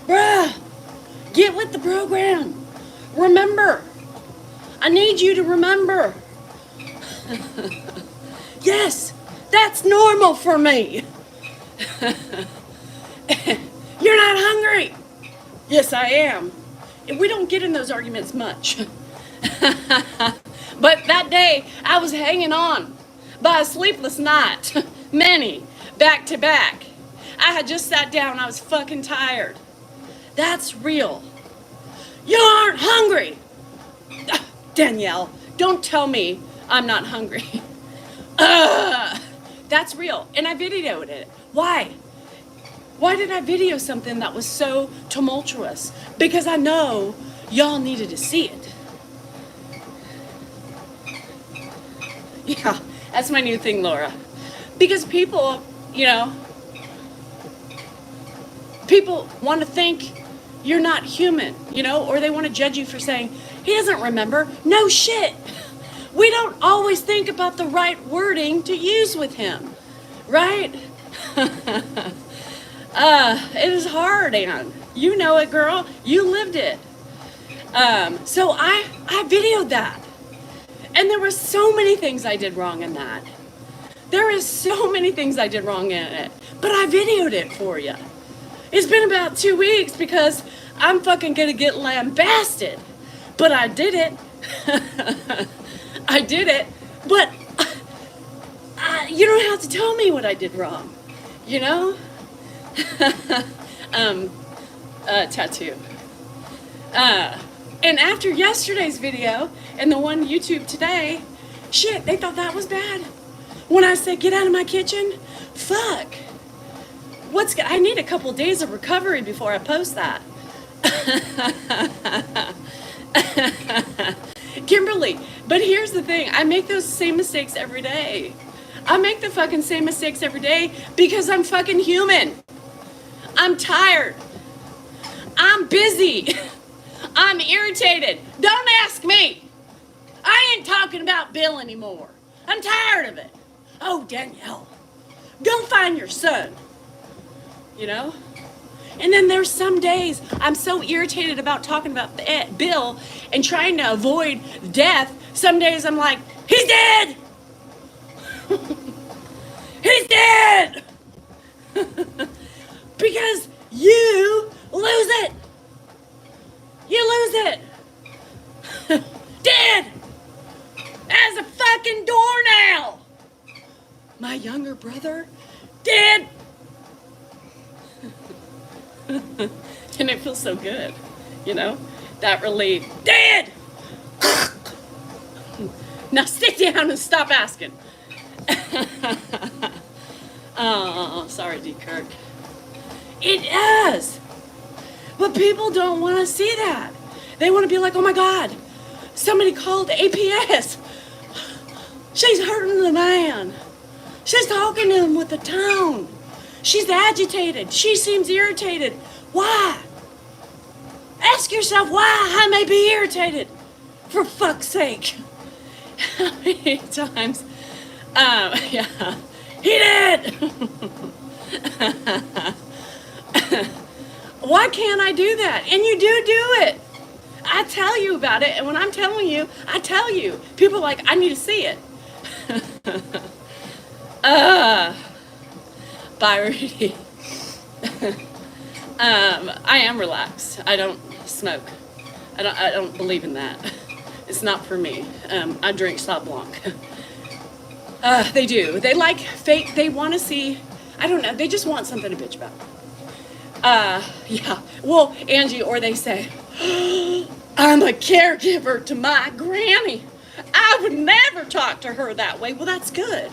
Bruh, get with the program. Remember. I need you to remember. Yes, that's normal for me. You're not hungry. Yes, I am. And we don't get in those arguments much. But that day, I was hanging on by a sleepless night. Many, back to back. I had just sat down. I was fucking tired. That's real. You aren't hungry. Danielle, don't tell me I'm not hungry. That's real. And I videoed it. Why? Why did I video something that was so tumultuous? Because I know y'all needed to see it. Yeah, that's my new thing, Laura. Because people, you know, people want to think you're not human, you know, or they want to judge you for saying, he doesn't remember. No shit. We don't always think about the right wording to use with him, right? It is hard, Ann. You know it, girl. You lived it. So I videoed that. And there were so many things I did wrong in that. There is so many things I did wrong in it. But I videoed it for you. It's been about 2 weeks because I'm fucking gonna get lambasted. But I did it. I did it. But you don't have to tell me what I did wrong. You know? Tattoo. And after yesterday's video and the one YouTube today, shit, they thought that was bad. When I said, get out of my kitchen, fuck. I need a couple days of recovery before I post that. Kimberly, but here's the thing. I make those same mistakes every day. I make the fucking same mistakes every day because I'm fucking human. I'm tired. I'm busy. I'm irritated. Don't ask me. I ain't talking about Bill anymore. I'm tired of it. Oh, Danielle, go find your son. You know? And then there's some days I'm so irritated about talking about Bill and trying to avoid death. Some days I'm like, he's dead. He's dead. Because you lose it. You lose it. Dead. As a fucking doornail. My younger brother, dead. And it feels so good, you know? That relief. Dead! Now sit down and stop asking. Oh, sorry, D. Kirk. It is. But people don't want to see that. They want to be like, oh my God, somebody called APS. She's hurting the man. She's talking to him with a tone. She's agitated. She seems irritated. Why? Ask yourself why I may be irritated. For fuck's sake. How many times? Yeah. He did! Why can't I do that? And you do it. I tell you about it, and when I'm telling you, I tell you. People are like, I need to see it. Bye, Rudy. I am relaxed. I don't smoke. I don't believe in that. It's not for me. I drink Sauv Blanc. They do. They like fake. They want to see. I don't know. They just want something to bitch about. Yeah. Well, Angie, or they say, I'm a caregiver to my granny. I would never talk to her that way. Well, that's good.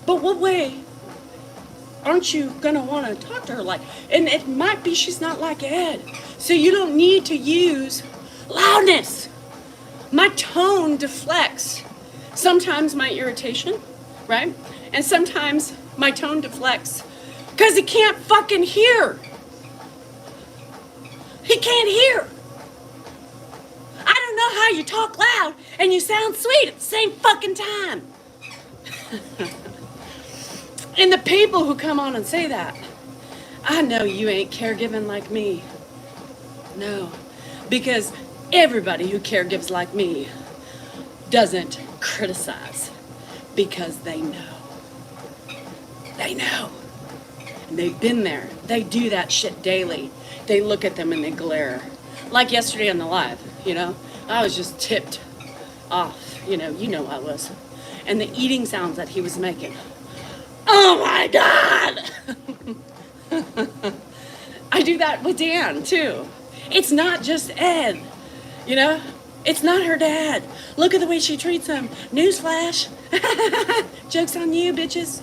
But what way aren't you gonna want to talk to her like? And it might be she's not like Ed. So you don't need to use loudness. My tone deflects sometimes my irritation, right? And sometimes my tone deflects because he can't fucking hear. He can't hear. I don't know how you talk loud and you sound sweet at the same fucking time. And the people who come on and say that, I know you ain't caregiving like me. No, because everybody who caregives like me doesn't criticize because they know. They know. And they've been there. They do that shit daily. They look at them and they glare. Like yesterday on the live, you know? I was just tipped off, you know I was. And the eating sounds that he was making. Oh my God! I do that with Dan too. It's not just Ed, you know? It's not her dad. Look at the way she treats him. Newsflash. Joke's on you, bitches.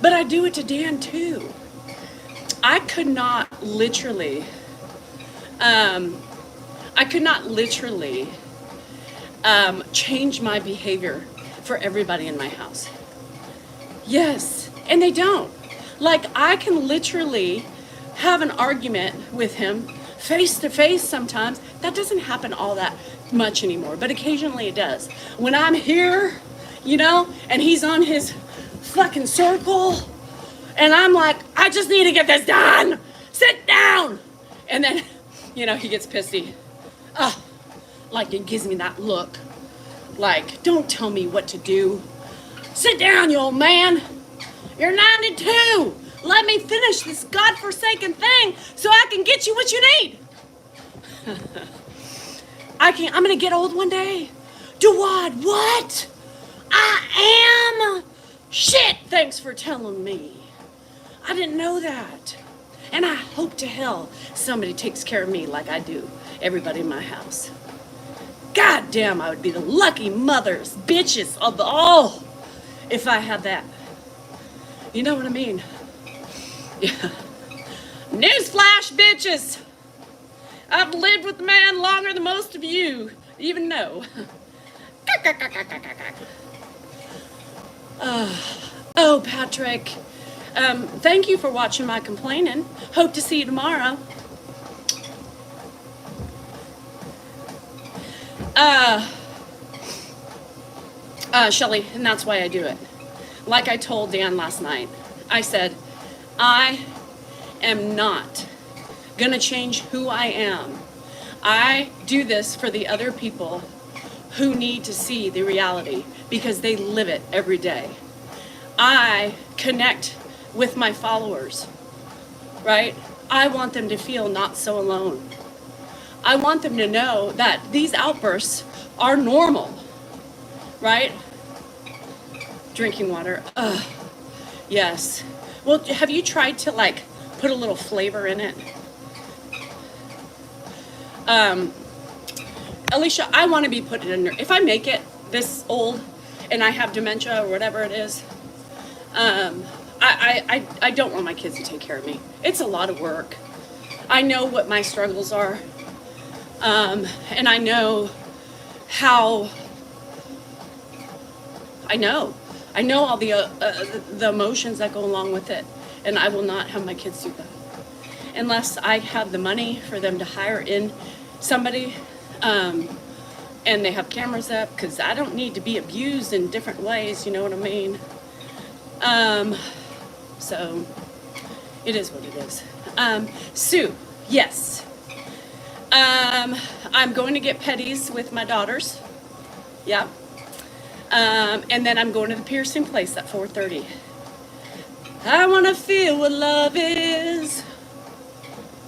But I do it to Dan too. I could not literally change my behavior for everybody in my house. Yes, and they don't. Like, I can literally have an argument with him face to face sometimes. That doesn't happen all that much anymore, but occasionally it does. When I'm here, you know, and he's on his fucking circle, and I'm like, I just need to get this done. Sit down. And then, you know, he gets pissy. Like, it gives me that look. Like, don't tell me what to do. Sit down, you old man. You're 92. Let me finish this godforsaken thing so I can get you what you need. I'm gonna get old one day. Duwad, what? I am? Shit, thanks for telling me. I didn't know that. And I hope to hell somebody takes care of me like I do everybody in my house. God damn, I would be the lucky mothers, bitches of the all if I had that. You know what I mean? Yeah. Newsflash, bitches! I've lived with the man longer than most of you even know. Oh, Patrick. Thank you for watching my complaining. Hope to see you tomorrow. Shelly, and that's why I do it. Like I told Dan last night, I said, I am not gonna change who I am. I do this for the other people who need to see the reality because they live it every day. I connect with my followers, right? I want them to feel not so alone. I want them to know that these outbursts are normal, right? Drinking water, yes. Well, have you tried to like put a little flavor in it? Alicia, I want to be put in, if I make it this old and I have dementia or whatever it is, I don't want my kids to take care of me. It's a lot of work. I know what my struggles are. And I know how, I know all the emotions that go along with it. And I will not have my kids do that. Unless I have the money for them to hire in somebody, and they have cameras up, because I don't need to be abused in different ways, you know what I mean? So it is what it is. Sue, yes. I'm going to get petties with my daughters. Yeah. And then I'm going to the piercing place at 4:30. I want to feel what love is.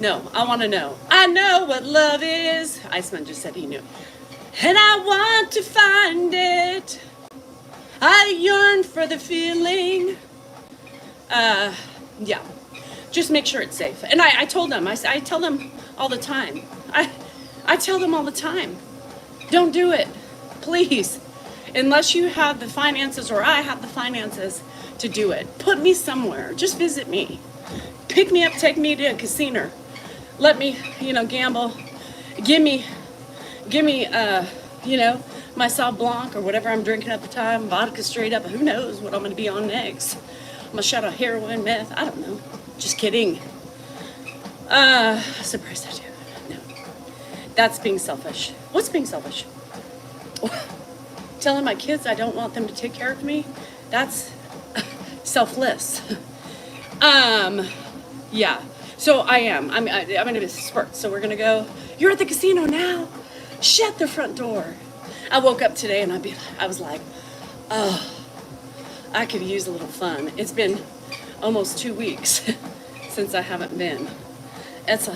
No, I want to know. I know what love is. Iceman just said he knew. And I want to find it. I yearn for the feeling. Yeah. Just make sure it's safe. And I told them, I tell them all the time. I tell them all the time. Don't do it. Please. Unless you have the finances or I have the finances to do it. Put me somewhere. Just visit me. Pick me up, take me to a casino. Let me, gamble. Give me, my Sauv Blanc or whatever I'm drinking at the time. Vodka straight up. Who knows what I'm going to be on next. I'm going to shot of heroin, meth. I don't know. Just kidding. Surprised I do. No. That's being selfish. What's being selfish? Telling my kids I don't want them to take care of me? That's selfless. Yeah. So I am. I'm going to spurt. So we're going to go. You're at the casino now. Shut the front door. I woke up today and I was like, oh, I could use a little fun. It's been almost 2 weeks since I haven't been. It's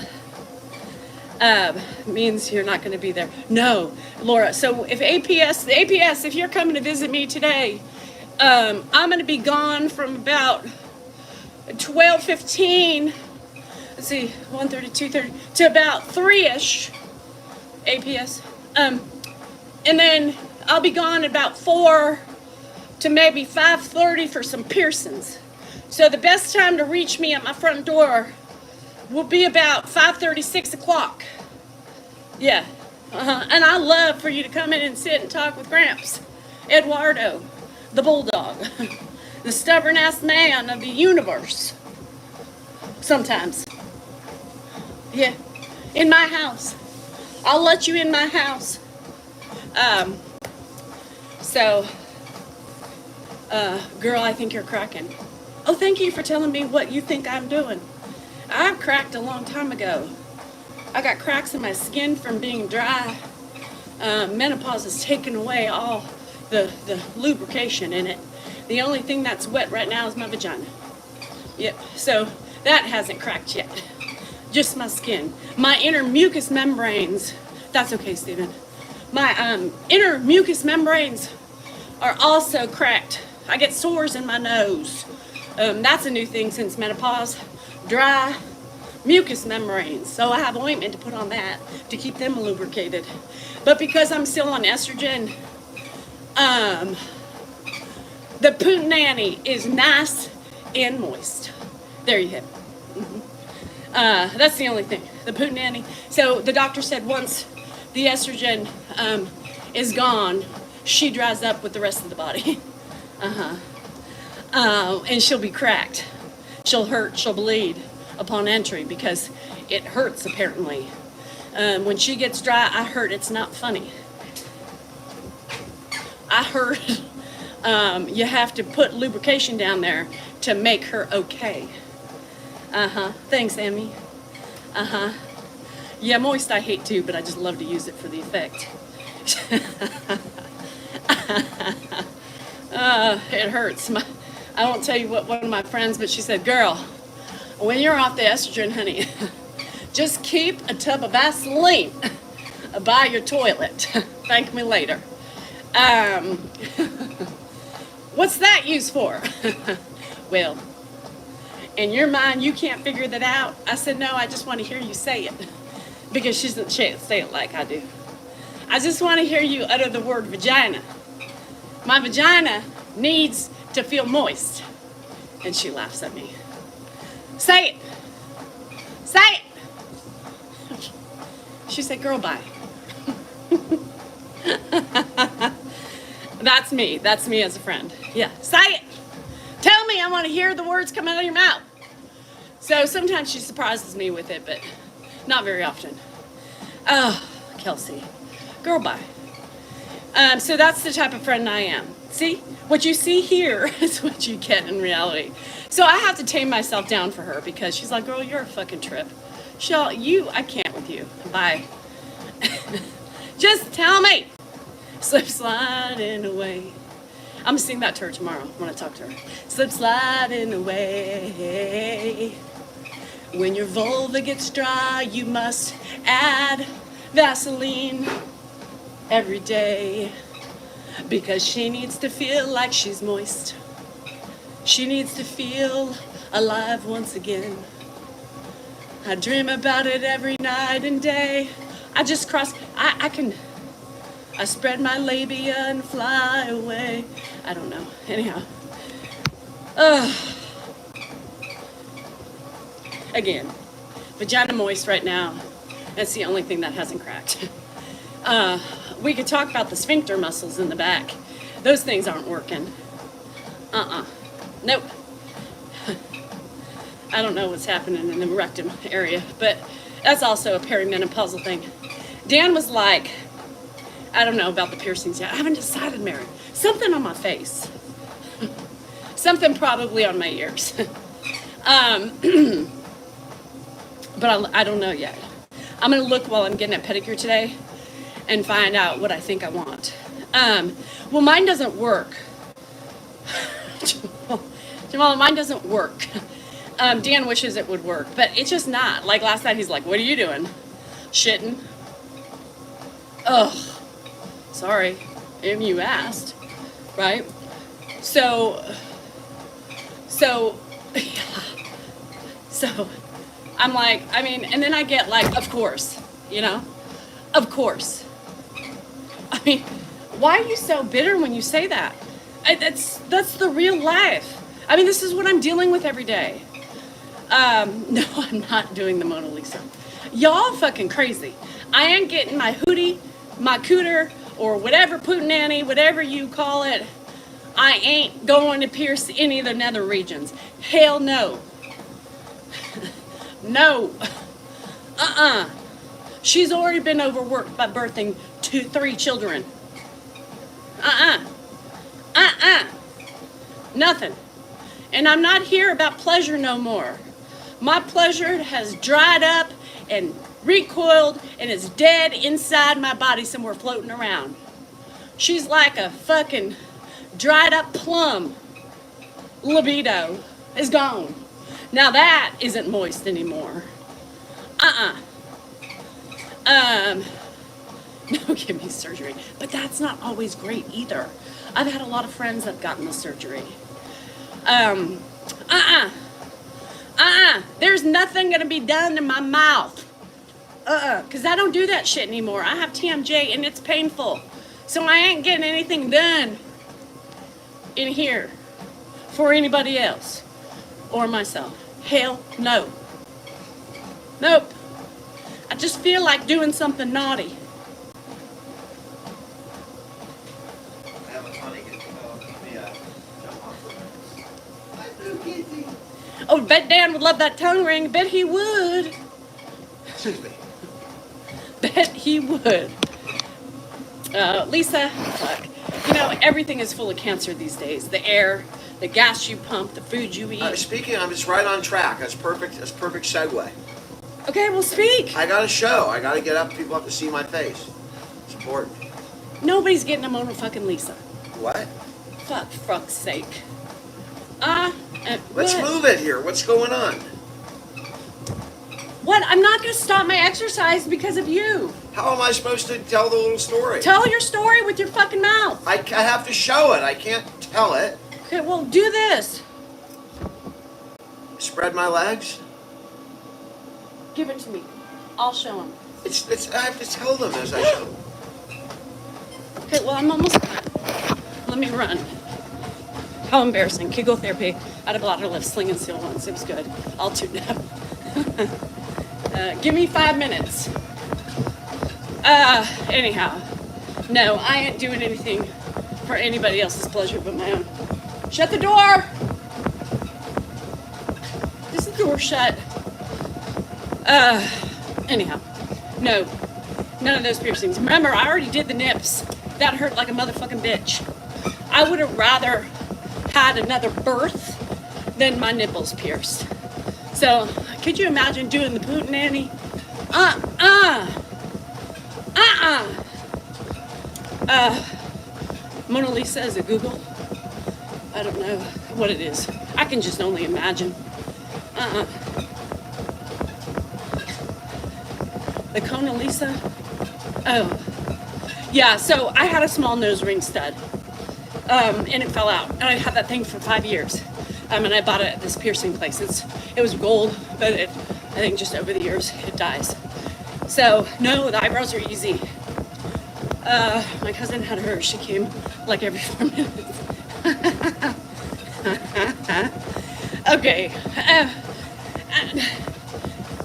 means you're not going to be there. No, Laura. So if APS, if you're coming to visit me today, I'm going to be gone from about 12:15. Let's see, 1:30, 2:30 to about 3ish. APS. And then I'll be gone about 4 to maybe 5:30 for some piercings. So the best time to reach me at my front door will be about 5:30, 6 o'clock. Yeah. And I love for you to come in and sit and talk with Gramps. Eduardo, the bulldog. The stubborn-ass man of the universe. Sometimes. Yeah. In my house. I'll let you in my house. Girl, I think you're cracking. Oh, thank you for telling me what you think I'm doing. I've cracked a long time ago. I got cracks in my skin from being dry. Menopause has taken away all the lubrication in it. The only thing that's wet right now is my vagina. Yep, so that hasn't cracked yet. Just my skin. My inner mucous membranes, that's okay, Stephen. My inner mucous membranes are also cracked. I get sores in my nose. That's a new thing since menopause. Dry mucous membranes. So I have ointment to put on that to keep them lubricated. But because I'm still on estrogen, the punani is nice and moist. There you have it. That's the only thing. The Putinani. So the doctor said once the estrogen is gone, she dries up with the rest of the body. And she'll be cracked. She'll hurt, she'll bleed upon entry because it hurts apparently. When she gets dry, I heard it's not funny. I heard you have to put lubrication down there to make her okay. Thanks, Emmy. Yeah, moist I hate too, but I just love to use it for the effect. It hurts. I won't tell you what one of my friends, but she said, girl, when you're off the estrogen, honey, just keep a tub of Vaseline by your toilet. Thank me later. What's that used for? Well, in your mind, you can't figure that out. I said, no, I just want to hear you say it. Because she doesn't say it like I do. I just want to hear you utter the word vagina. My vagina needs to feel moist. And she laughs at me. Say it. Say it. She said, girl, bye. That's me. That's me as a friend. Yeah, say it. Tell me, I want to hear the words come out of your mouth. So sometimes she surprises me with it, but not very often. Oh, Kelsey. Girl, bye. So that's the type of friend I am. See? What you see here is what you get in reality. So I have to tame myself down for her because she's like, girl, you're a fucking trip. I can't with you. Bye. Just tell me. Slip sliding away. I'm going to sing that to her tomorrow when I talk to her. Slip sliding away. When your vulva gets dry, you must add Vaseline every day. Because she needs to feel like she's moist. She needs to feel alive once again. I dream about it every night and day. I spread my labia and fly away. I don't know. Anyhow. Again, vagina moist right now. That's the only thing that hasn't cracked. We could talk about the sphincter muscles in the back. Those things aren't working. Nope. I don't know what's happening in the rectum area, but that's also a perimenopausal thing. Dan was like, I don't know about the piercings yet. I haven't decided, Mary. Something on my face. Something probably on my ears. But I don't know yet. I'm going to look while I'm getting a pedicure today and find out what I think I want. Well, mine doesn't work. Jamal, mine doesn't work. Dan wishes it would work, but it's just not. Like last night, he's like, what are you doing? Shitting. Ugh. Sorry. If you asked. Right? So, I'm like, and then I get like, of course, of course. I mean, why are you so bitter when you say that? That's the real life. This is what I'm dealing with every day. No, I'm not doing the Mona Lisa. Y'all fucking crazy. I ain't getting my hootie, my cooter, or whatever Putinani, whatever you call it. I ain't going to pierce any of the nether regions. Hell no. No. She's already been overworked by birthing 3 children. Nothing. And I'm not here about pleasure no more. My pleasure has dried up and recoiled and is dead inside my body somewhere floating around. She's like a fucking dried up plum. Libido is gone. Now that isn't moist anymore. No, give me surgery. But that's not always great either. I've had a lot of friends that have gotten the surgery. There's nothing gonna be done in my mouth. Cause I don't do that shit anymore. I have TMJ and it's painful. So I ain't getting anything done in here for anybody else or myself. Hell no. Nope. I just feel like doing something naughty. I have a funny jump on for a minute. I do, Kitty. Oh, bet Dan would love that tongue ring. Bet he would. Excuse me. Bet he would. Lisa, fuck. You know, everything is full of cancer these days. The air, the gas you pump, the food you eat. Speaking, I'm just right on track. That's perfect. That's perfect segue. Okay, well, speak. I got a show. I got to get up. People have to see my face. It's important. Nobody's getting a Mona fucking Lisa. What? Fuck's sake. Let's what? move it here. What's going on? What? I'm not going to stop my exercise because of you. How am I supposed to tell the little story? Tell your story with your fucking mouth. I have to show it. I can't tell it. Okay, well, do this. Spread my legs. Give it to me. I'll show him. It's. I have to tell them as I show them. Okay, well, I'm almost done. Let me run. How embarrassing. Kegel therapy. I had a bladder lift, sling and seal once. It was good. I'll tune up. Give me 5 minutes. Anyhow. No, I ain't doing anything for anybody else's pleasure but my own. Shut the door! Is the door shut? Anyhow. No. None of those piercings. Remember, I already did the nips. That hurt like a motherfucking bitch. I would have rather had another birth than my nipples pierced. So, could you imagine doing the Putin Annie? Mona Lisa is a Google. I don't know what it is. I can just only imagine. The Mona Lisa? Oh. Yeah, so I had a small nose ring stud. And it fell out. And I had that thing for 5 years. And I bought it at this piercing place. It was gold, but I think just over the years it dies. So, no, the eyebrows are easy. My cousin had hers. She came like every 4 minutes. Okay.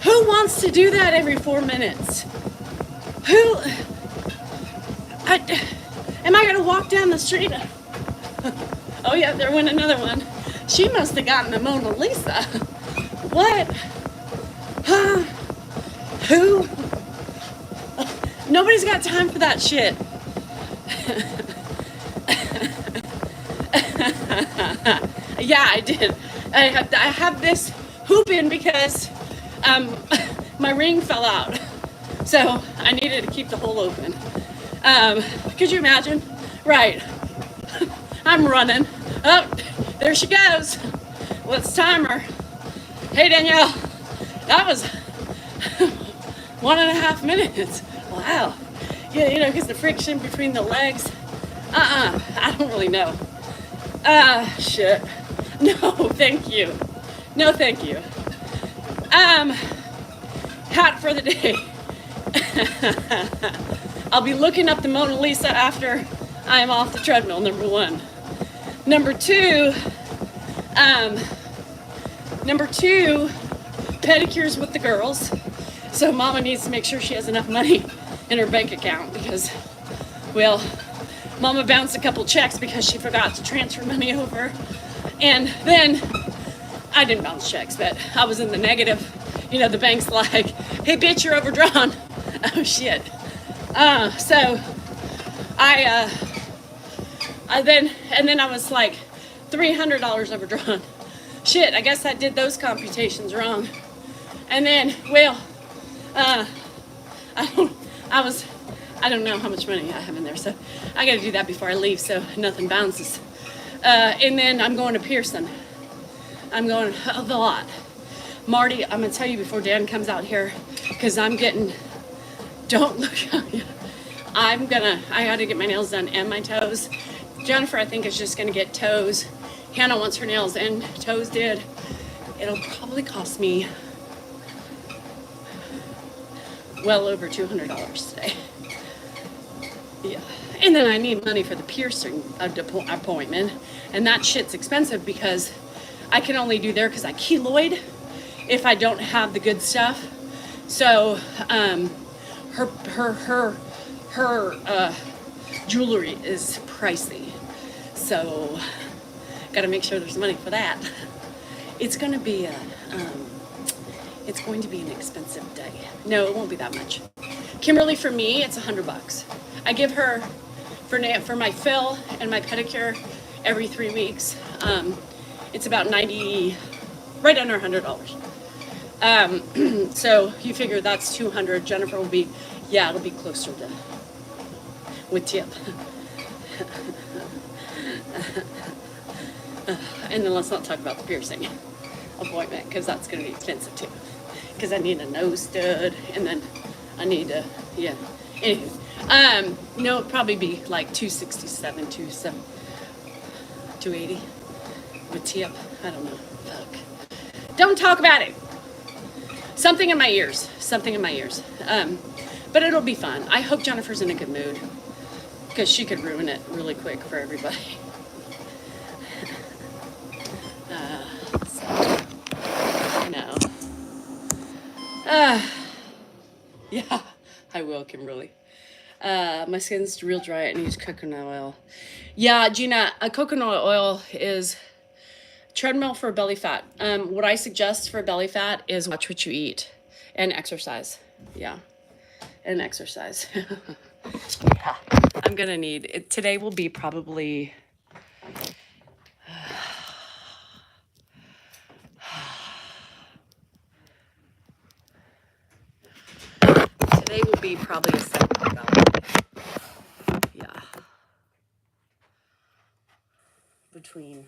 Who wants to do that every 4 minutes? Am I going to walk down the street? Oh, yeah, there went another one. She must have gotten a Mona Lisa. What? Who? Nobody's got time for that shit. Yeah, I did. I have this hoop in because my ring fell out. So I needed to keep the hole open. Could you imagine? Right. I'm running. Oh, there she goes. Let's time her. Hey, Danielle. That was 1.5 minutes. Wow. Yeah, you know, because the friction between the legs. I don't really know. Shit. No, thank you. No, thank you. Hat for the day. I'll be looking up the Mona Lisa after I am off the treadmill, number one. Number two, pedicures with the girls. So Mama needs to make sure she has enough money in her bank account because, well, Mama bounced a couple checks because she forgot to transfer money over. And then, I didn't bounce checks, but I was in the negative. You know, the bank's like, hey bitch, you're overdrawn. Oh shit. So then I was like $300 overdrawn. Shit, I guess I did those computations wrong. And then, well, I don't know how much money I have in there, so I gotta do that before I leave so nothing bounces. And then I'm going to Pearson. I'm going a lot. Marty, I'm gonna tell you before Dan comes out here, because don't look at me. I gotta get my nails done and my toes. Jennifer, I think, is just gonna get toes. Hannah wants her nails and toes did. It'll probably cost me well over $200 today. Yeah. And then I need money for the piercing appointment. And that shit's expensive because I can only do there because I keloid if I don't have the good stuff. So her her her her jewelry is pricey. So got to make sure there's money for that. It's going to be a it's going to be an expensive day. No, it won't be that much. Kimberly, for me, it's $100. I give her for my fill and my pedicure every 3 weeks. It's about 90, right under $100. So you figure that's 200. Jennifer will be, yeah, it'll be closer to with tip. And then let's not talk about the piercing appointment because that's going to be expensive too. Because I need a nose stud and then I need to, yeah. Anywho, no, it'd probably be like 267, 280 with tip. I don't know. Fuck. Don't talk about it. Something in my ears. Something in my ears. But it'll be fun. I hope Jennifer's in a good mood because she could ruin it really quick for everybody. So, you know. Yeah, I will, Kimberly. My skin's real dry. It needs coconut oil. Yeah, Gina, a coconut oil is treadmill for belly fat. What I suggest for belly fat is watch what you eat and exercise. Yeah, and exercise. Yeah, I'm gonna need it. Today will be probably. Today will be probably a $70. Yeah. Between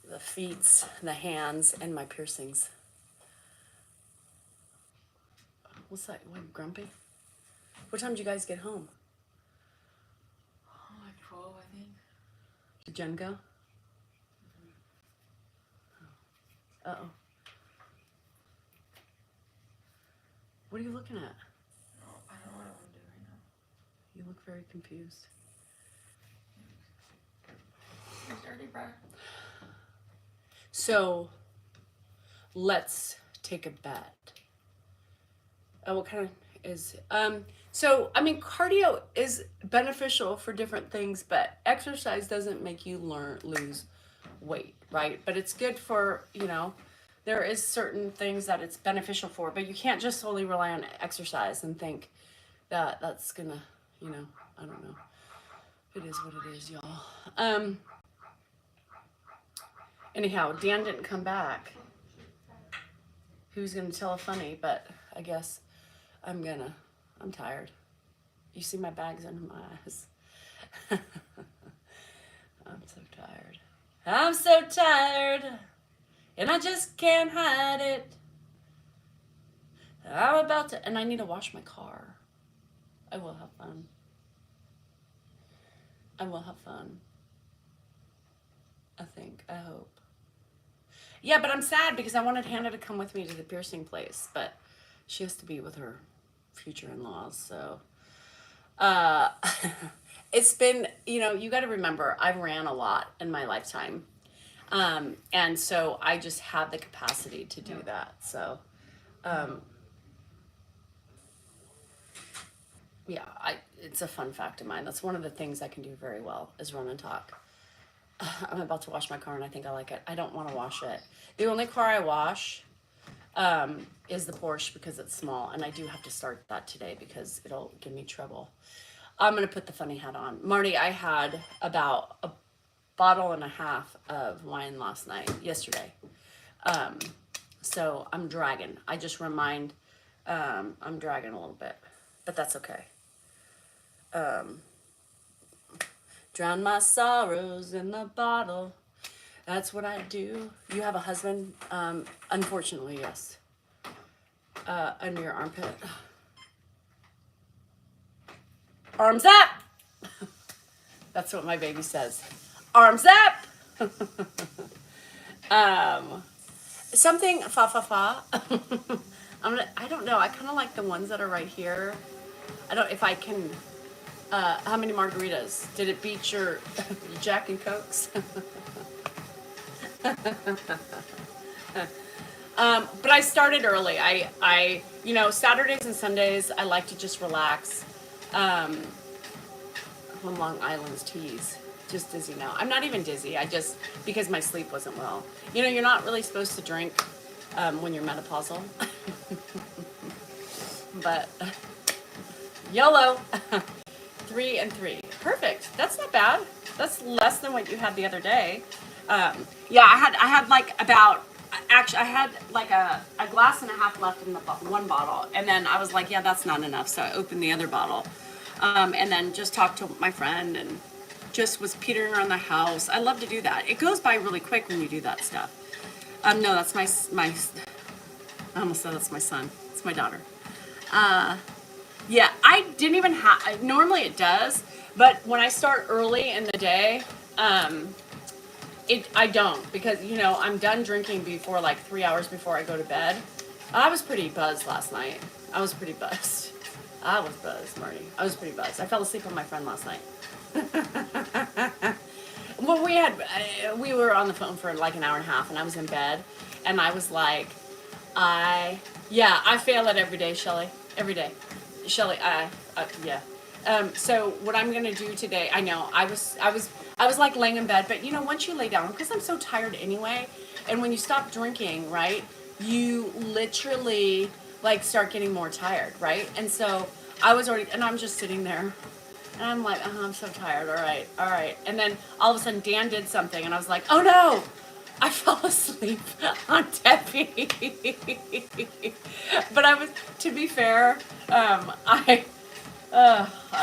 the feet, the hands, and my piercings. What's that? What, grumpy? What time did you guys get home? Oh, like 12, I think. Did Jen go? Uh-oh. What are you looking at? No, I don't know what I want to do right now. You look very confused. It's dirty, bro. So, let's take a bet. What kind of is, so, I mean, cardio is beneficial for different things, but exercise doesn't make you lose weight, right? But it's good for, there is certain things that it's beneficial for, but you can't just solely rely on exercise and think that that's gonna, I don't know. It is what it is, y'all. Anyhow, Dan didn't come back. He was gonna tell a funny, but I guess I'm tired. You see my bags under my eyes. I'm so tired. I'm so tired. And I just can't hide it. I'm about to, and I need to wash my car. I will have fun. I will have fun. I think, I hope. Yeah, but I'm sad because I wanted Hannah to come with me to the piercing place, but she has to be with her future in-laws, so. It's been, you got to remember, I've ran a lot in my lifetime. And so I just have the capacity to do that. So, yeah, it's a fun fact of mine. That's one of the things I can do very well is run and talk. I'm about to wash my car and I think I like it. I don't want to wash it. The only car I wash is the Porsche because it's small, and I do have to start that today because it'll give me trouble. I'm going to put the funny hat on. Marty, I had about a bottle and a half of wine yesterday. So I'm dragging. I just remind, I'm dragging a little bit, but that's okay. Drown my sorrows in the bottle. That's what I do. You have a husband? Unfortunately, yes. Under your armpit. Arms up! That's what my baby says. Arms up! Something fa fa fa. I don't know. I kind of like the ones that are right here. If I can. How many margaritas? Did it beat your Jack and Cokes? But I started early. Saturdays and Sundays, I like to just relax. Um, on Long Island's teas. Just dizzy now. I'm not even dizzy. I just, because my sleep wasn't well. You're not really supposed to drink when you're menopausal. But YOLO. 3 and 3. Perfect. That's not bad. That's less than what you had the other day. Yeah, I had like about, actually, I had like a glass and a half left in the one bottle. And then I was like, yeah, that's not enough. So I opened the other bottle. And then just talked to my friend and just was petering around the house. I love to do that. It goes by really quick when you do that stuff. No, that's my, I almost said that's my son. It's my daughter. Yeah, I didn't even have, normally it does, but when I start early in the day, I don't, because, I'm done drinking before, like 3 hours before I go to bed. I was pretty buzzed last night. I was pretty buzzed. I was buzzed, Marty. I was pretty buzzed. I fell asleep on my friend last night. Well, we were on the phone for like an hour and a half, and I was in bed, and I was like, I fail it every day, Shelly. Every day. Shelly, yeah. So what I'm gonna do today, I know, I was like laying in bed, but once you lay down, because I'm so tired anyway, and when you stop drinking, right, you literally like start getting more tired, right? And so and I'm just sitting there, and I'm like, I'm so tired, all right. And then all of a sudden Dan did something, and I was like, oh no! I fell asleep on Debbie. But to be fair, I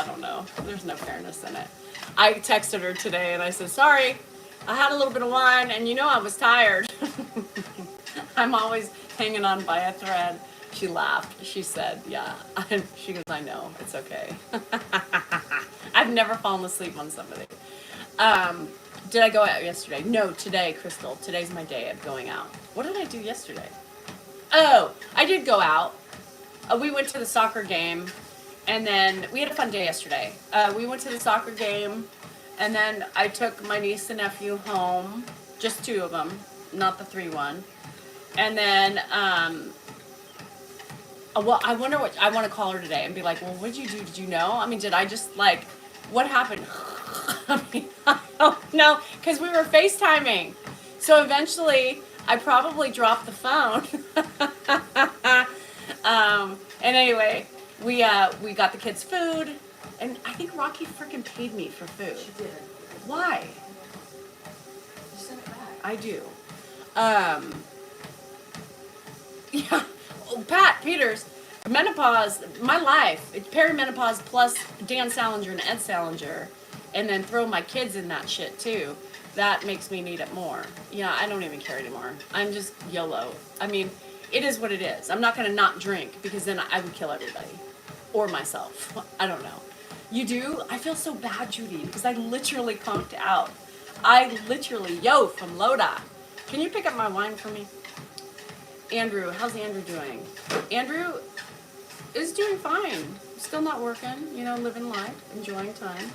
don't know. There's no fairness in it. I texted her today and I said, sorry, I had a little bit of wine and I was tired. I'm always hanging on by a thread. She laughed. She said, yeah. She goes, I know. It's okay. I've never fallen asleep on somebody. Did I go out yesterday? No, today, Crystal. Today's my day of going out. What did I do yesterday? Oh, I did go out. We went to the soccer game, and then we had a fun day yesterday. We went to the soccer game, and then I took my niece and nephew home, just 2 of them, not the 3 one. And then, well, I wonder what, I want to call her today and be like, well, what did you do? Did you know? I mean, did I just like, what happened? I mean, I don't know, because we were FaceTiming. So eventually, I probably dropped the phone. And anyway, we got the kids food, and I think Rocky freaking paid me for food. She did. Why? You sent it back. I do. Yeah. Oh, Pat Peters, menopause, my life. It's perimenopause plus Dan Salinger and Ed Salinger, and then throw my kids in that shit too. That makes me need it more. Yeah, I don't even care anymore. I'm just YOLO. I mean, it is what it is. I'm not gonna not drink because then I would kill everybody. Or myself. I don't know. You do? I feel so bad, Judy, because I literally conked out. From Loda. Can you pick up my wine for me? Andrew, how's Andrew doing? Andrew is doing fine. Still not working, living life, enjoying time.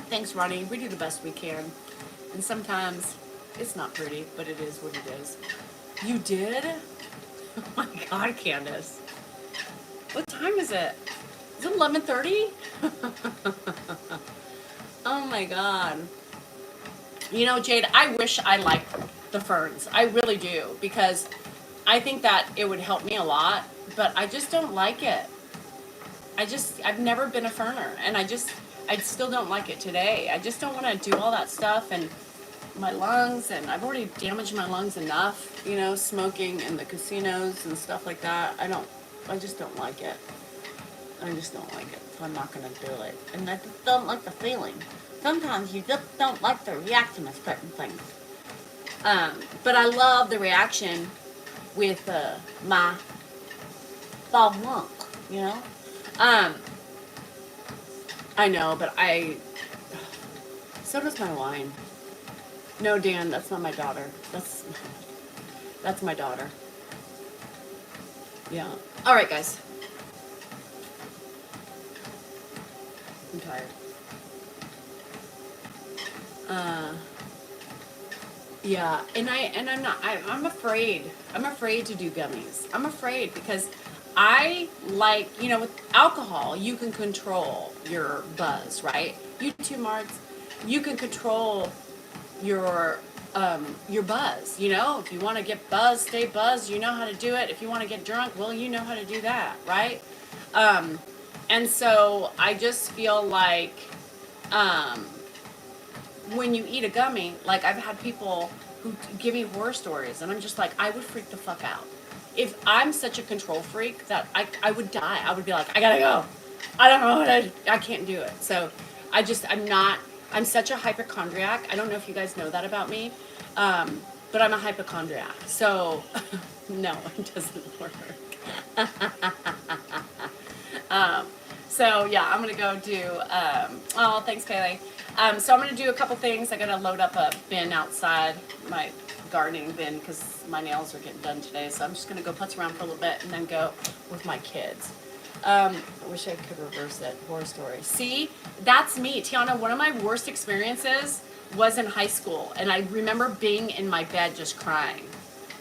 Thanks, Ronnie. We do the best we can. And sometimes it's not pretty, but it is what it is. You did? Oh my God, Candace. What time is it? Is it 11:30? Oh my God. Jade, I wish I liked the ferns. I really do, because I think that it would help me a lot, but I just don't like it. I've never been a ferner, and I still don't like it today. I just don't want to do all that stuff, and my lungs, and I've already damaged my lungs enough, smoking in the casinos and stuff like that. I just don't like it. I just don't like it, so I'm not going to do it. And I just don't like the feeling. Sometimes you just don't like the reaction of certain things. But I love the reaction with my dog Monk, I know, but so does my wine. No, Dan, that's not my daughter. That's my daughter. Yeah. All right, guys. I'm tired. Yeah, I'm afraid. I'm afraid to do gummies. I'm afraid because I like, with alcohol, you can control your buzz, right? You too, Marks. You can control your buzz. If you want to get buzzed, stay buzzed. You know how to do it. If you want to get drunk, well, you know how to do that, right? Um, and so I just feel like um, when you eat a gummy, like I've had people who give me horror stories, and I'm just like, I would freak the fuck out. If I'm such a control freak that I would die, I would be like, I gotta go. I don't know I can't do it. So I'm such a hypochondriac. I don't know if you guys know that about me, but I'm a hypochondriac. So, no, it doesn't work. Um, so yeah, I'm gonna go do. Oh, thanks, Kaylee. So I'm gonna do a couple things. I gotta load up a bin outside, my gardening bin, because my nails are getting done today. So I'm just gonna go putz around for a little bit and then go with my kids. I wish I could reverse that horror story. See, that's me, Tiana. One of my worst experiences was in high school, and I remember being in my bed just crying,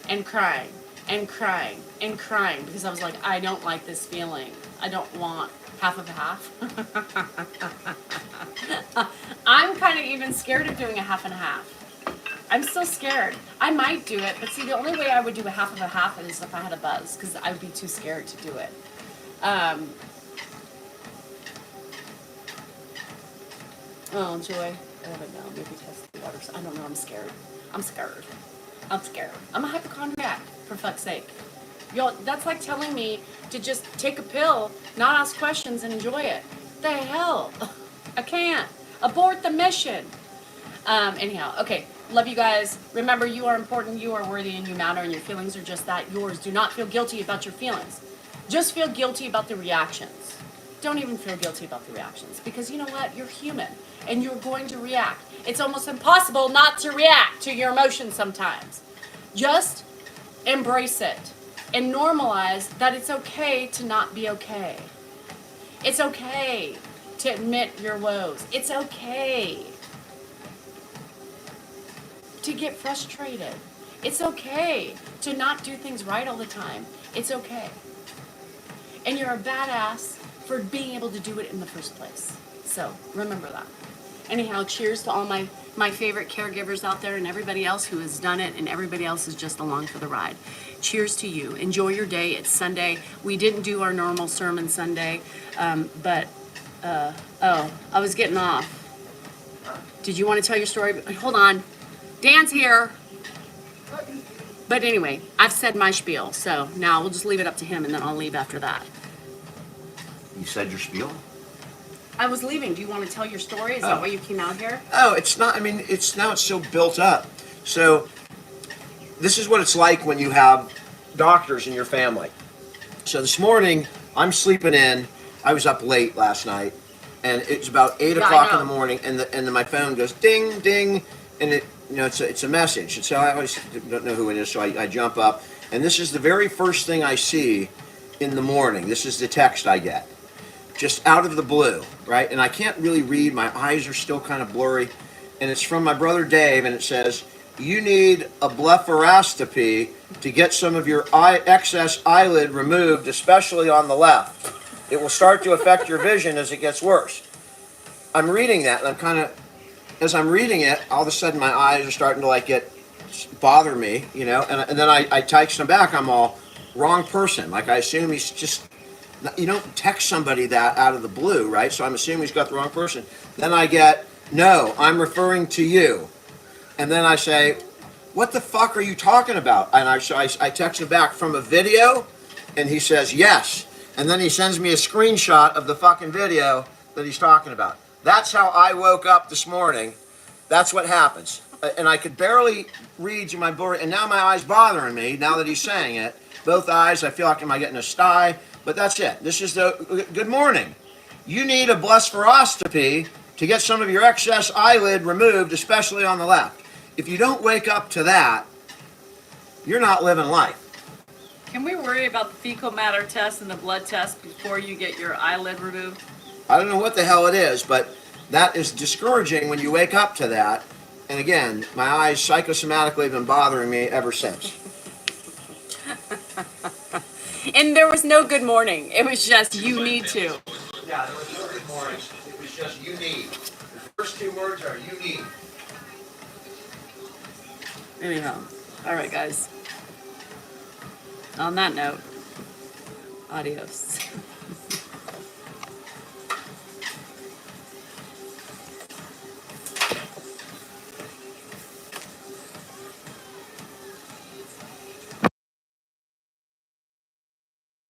and crying, and crying, and crying because I was like, I don't like this feeling. I don't want half of a half. I'm kind of even scared of doing a half and a half. I'm still scared. I might do it, but see, the only way I would do a half of a half is if I had a buzz, because I would be too scared to do it. Oh, Joy. I don't know. Maybe test the waters. I don't know. I'm scared. I'm scared. I'm scared. I'm a hypochondriac, for fuck's sake. Y'all, that's like telling me to just take a pill, not ask questions, and enjoy it. The hell? I can't. Abort the mission. Anyhow, okay. Love you guys. Remember, you are important, you are worthy, and you matter, and your feelings are just that, yours. Do not feel guilty about your feelings. Just feel guilty about the reactions. Don't even feel guilty about the reactions, because you know what? You're human, and you're going to react. It's almost impossible not to react to your emotions sometimes. Just embrace it and normalize that it's okay to not be okay. It's okay to admit your woes. It's okay to get frustrated. It's okay to not do things right all the time. It's okay. And you're a badass for being able to do it in the first place. So remember that. Anyhow, cheers to all my favorite caregivers out there and everybody else who has done it and everybody else is just along for the ride. Cheers to you. Enjoy your day. It's Sunday. We didn't do our normal sermon Sunday, but I was getting off. Did you want to tell your story? Hold on. Dan's here. But anyway, I've said my spiel, so now we'll just leave it up to him and then I'll leave after that. You said your spiel? I was leaving. Do you want to tell your story? Is that why you came out here? Oh, it's not. I mean, it's so built up. So this is what it's like when you have doctors in your family. So this morning, I'm sleeping in. I was up late last night, and it's about 8 o'clock in the morning, and then my phone goes ding, ding, and it's a message. And so I always don't know who it is, so I jump up, and this is the very first thing I see in the morning. This is the text I get, just out of the blue, right? And I can't really read. My eyes are still kind of blurry, and it's from my brother Dave, and it says, "You need a blepharostomy to get some of your excess eyelid removed, especially on the left. It will start to affect your vision as it gets worse." I'm reading that, and as I'm reading it, all of a sudden my eyes are starting to bother me, and then I text him back. I'm all, wrong person. Like, I assume he's just, you don't text somebody that out of the blue, right? So I'm assuming he's got the wrong person. Then I get, no, I'm referring to you. And then I say, what the fuck are you talking about? And I text him back, from a video, and he says, yes. And then he sends me a screenshot of the fucking video that he's talking about. That's how I woke up this morning. That's what happens. And I could barely read my blurry, and now my eye's bothering me, now that he's saying it. Both eyes, I feel like, am I getting a sty? But that's it. This is the, good morning. You need a blepharostomy to get some of your excess eyelid removed, especially on the left. If you don't wake up to that, you're not living life. Can we worry about the fecal matter test and the blood test before you get your eyelid removed? I don't know what the hell it is, but that is discouraging when you wake up to that. And again, my eyes psychosomatically have been bothering me ever since. And there was no good morning. It was just, you need to. Yeah, there was no good morning. It was just you need. The first two words are you need. Anyhow, all right, guys. On that note, adios.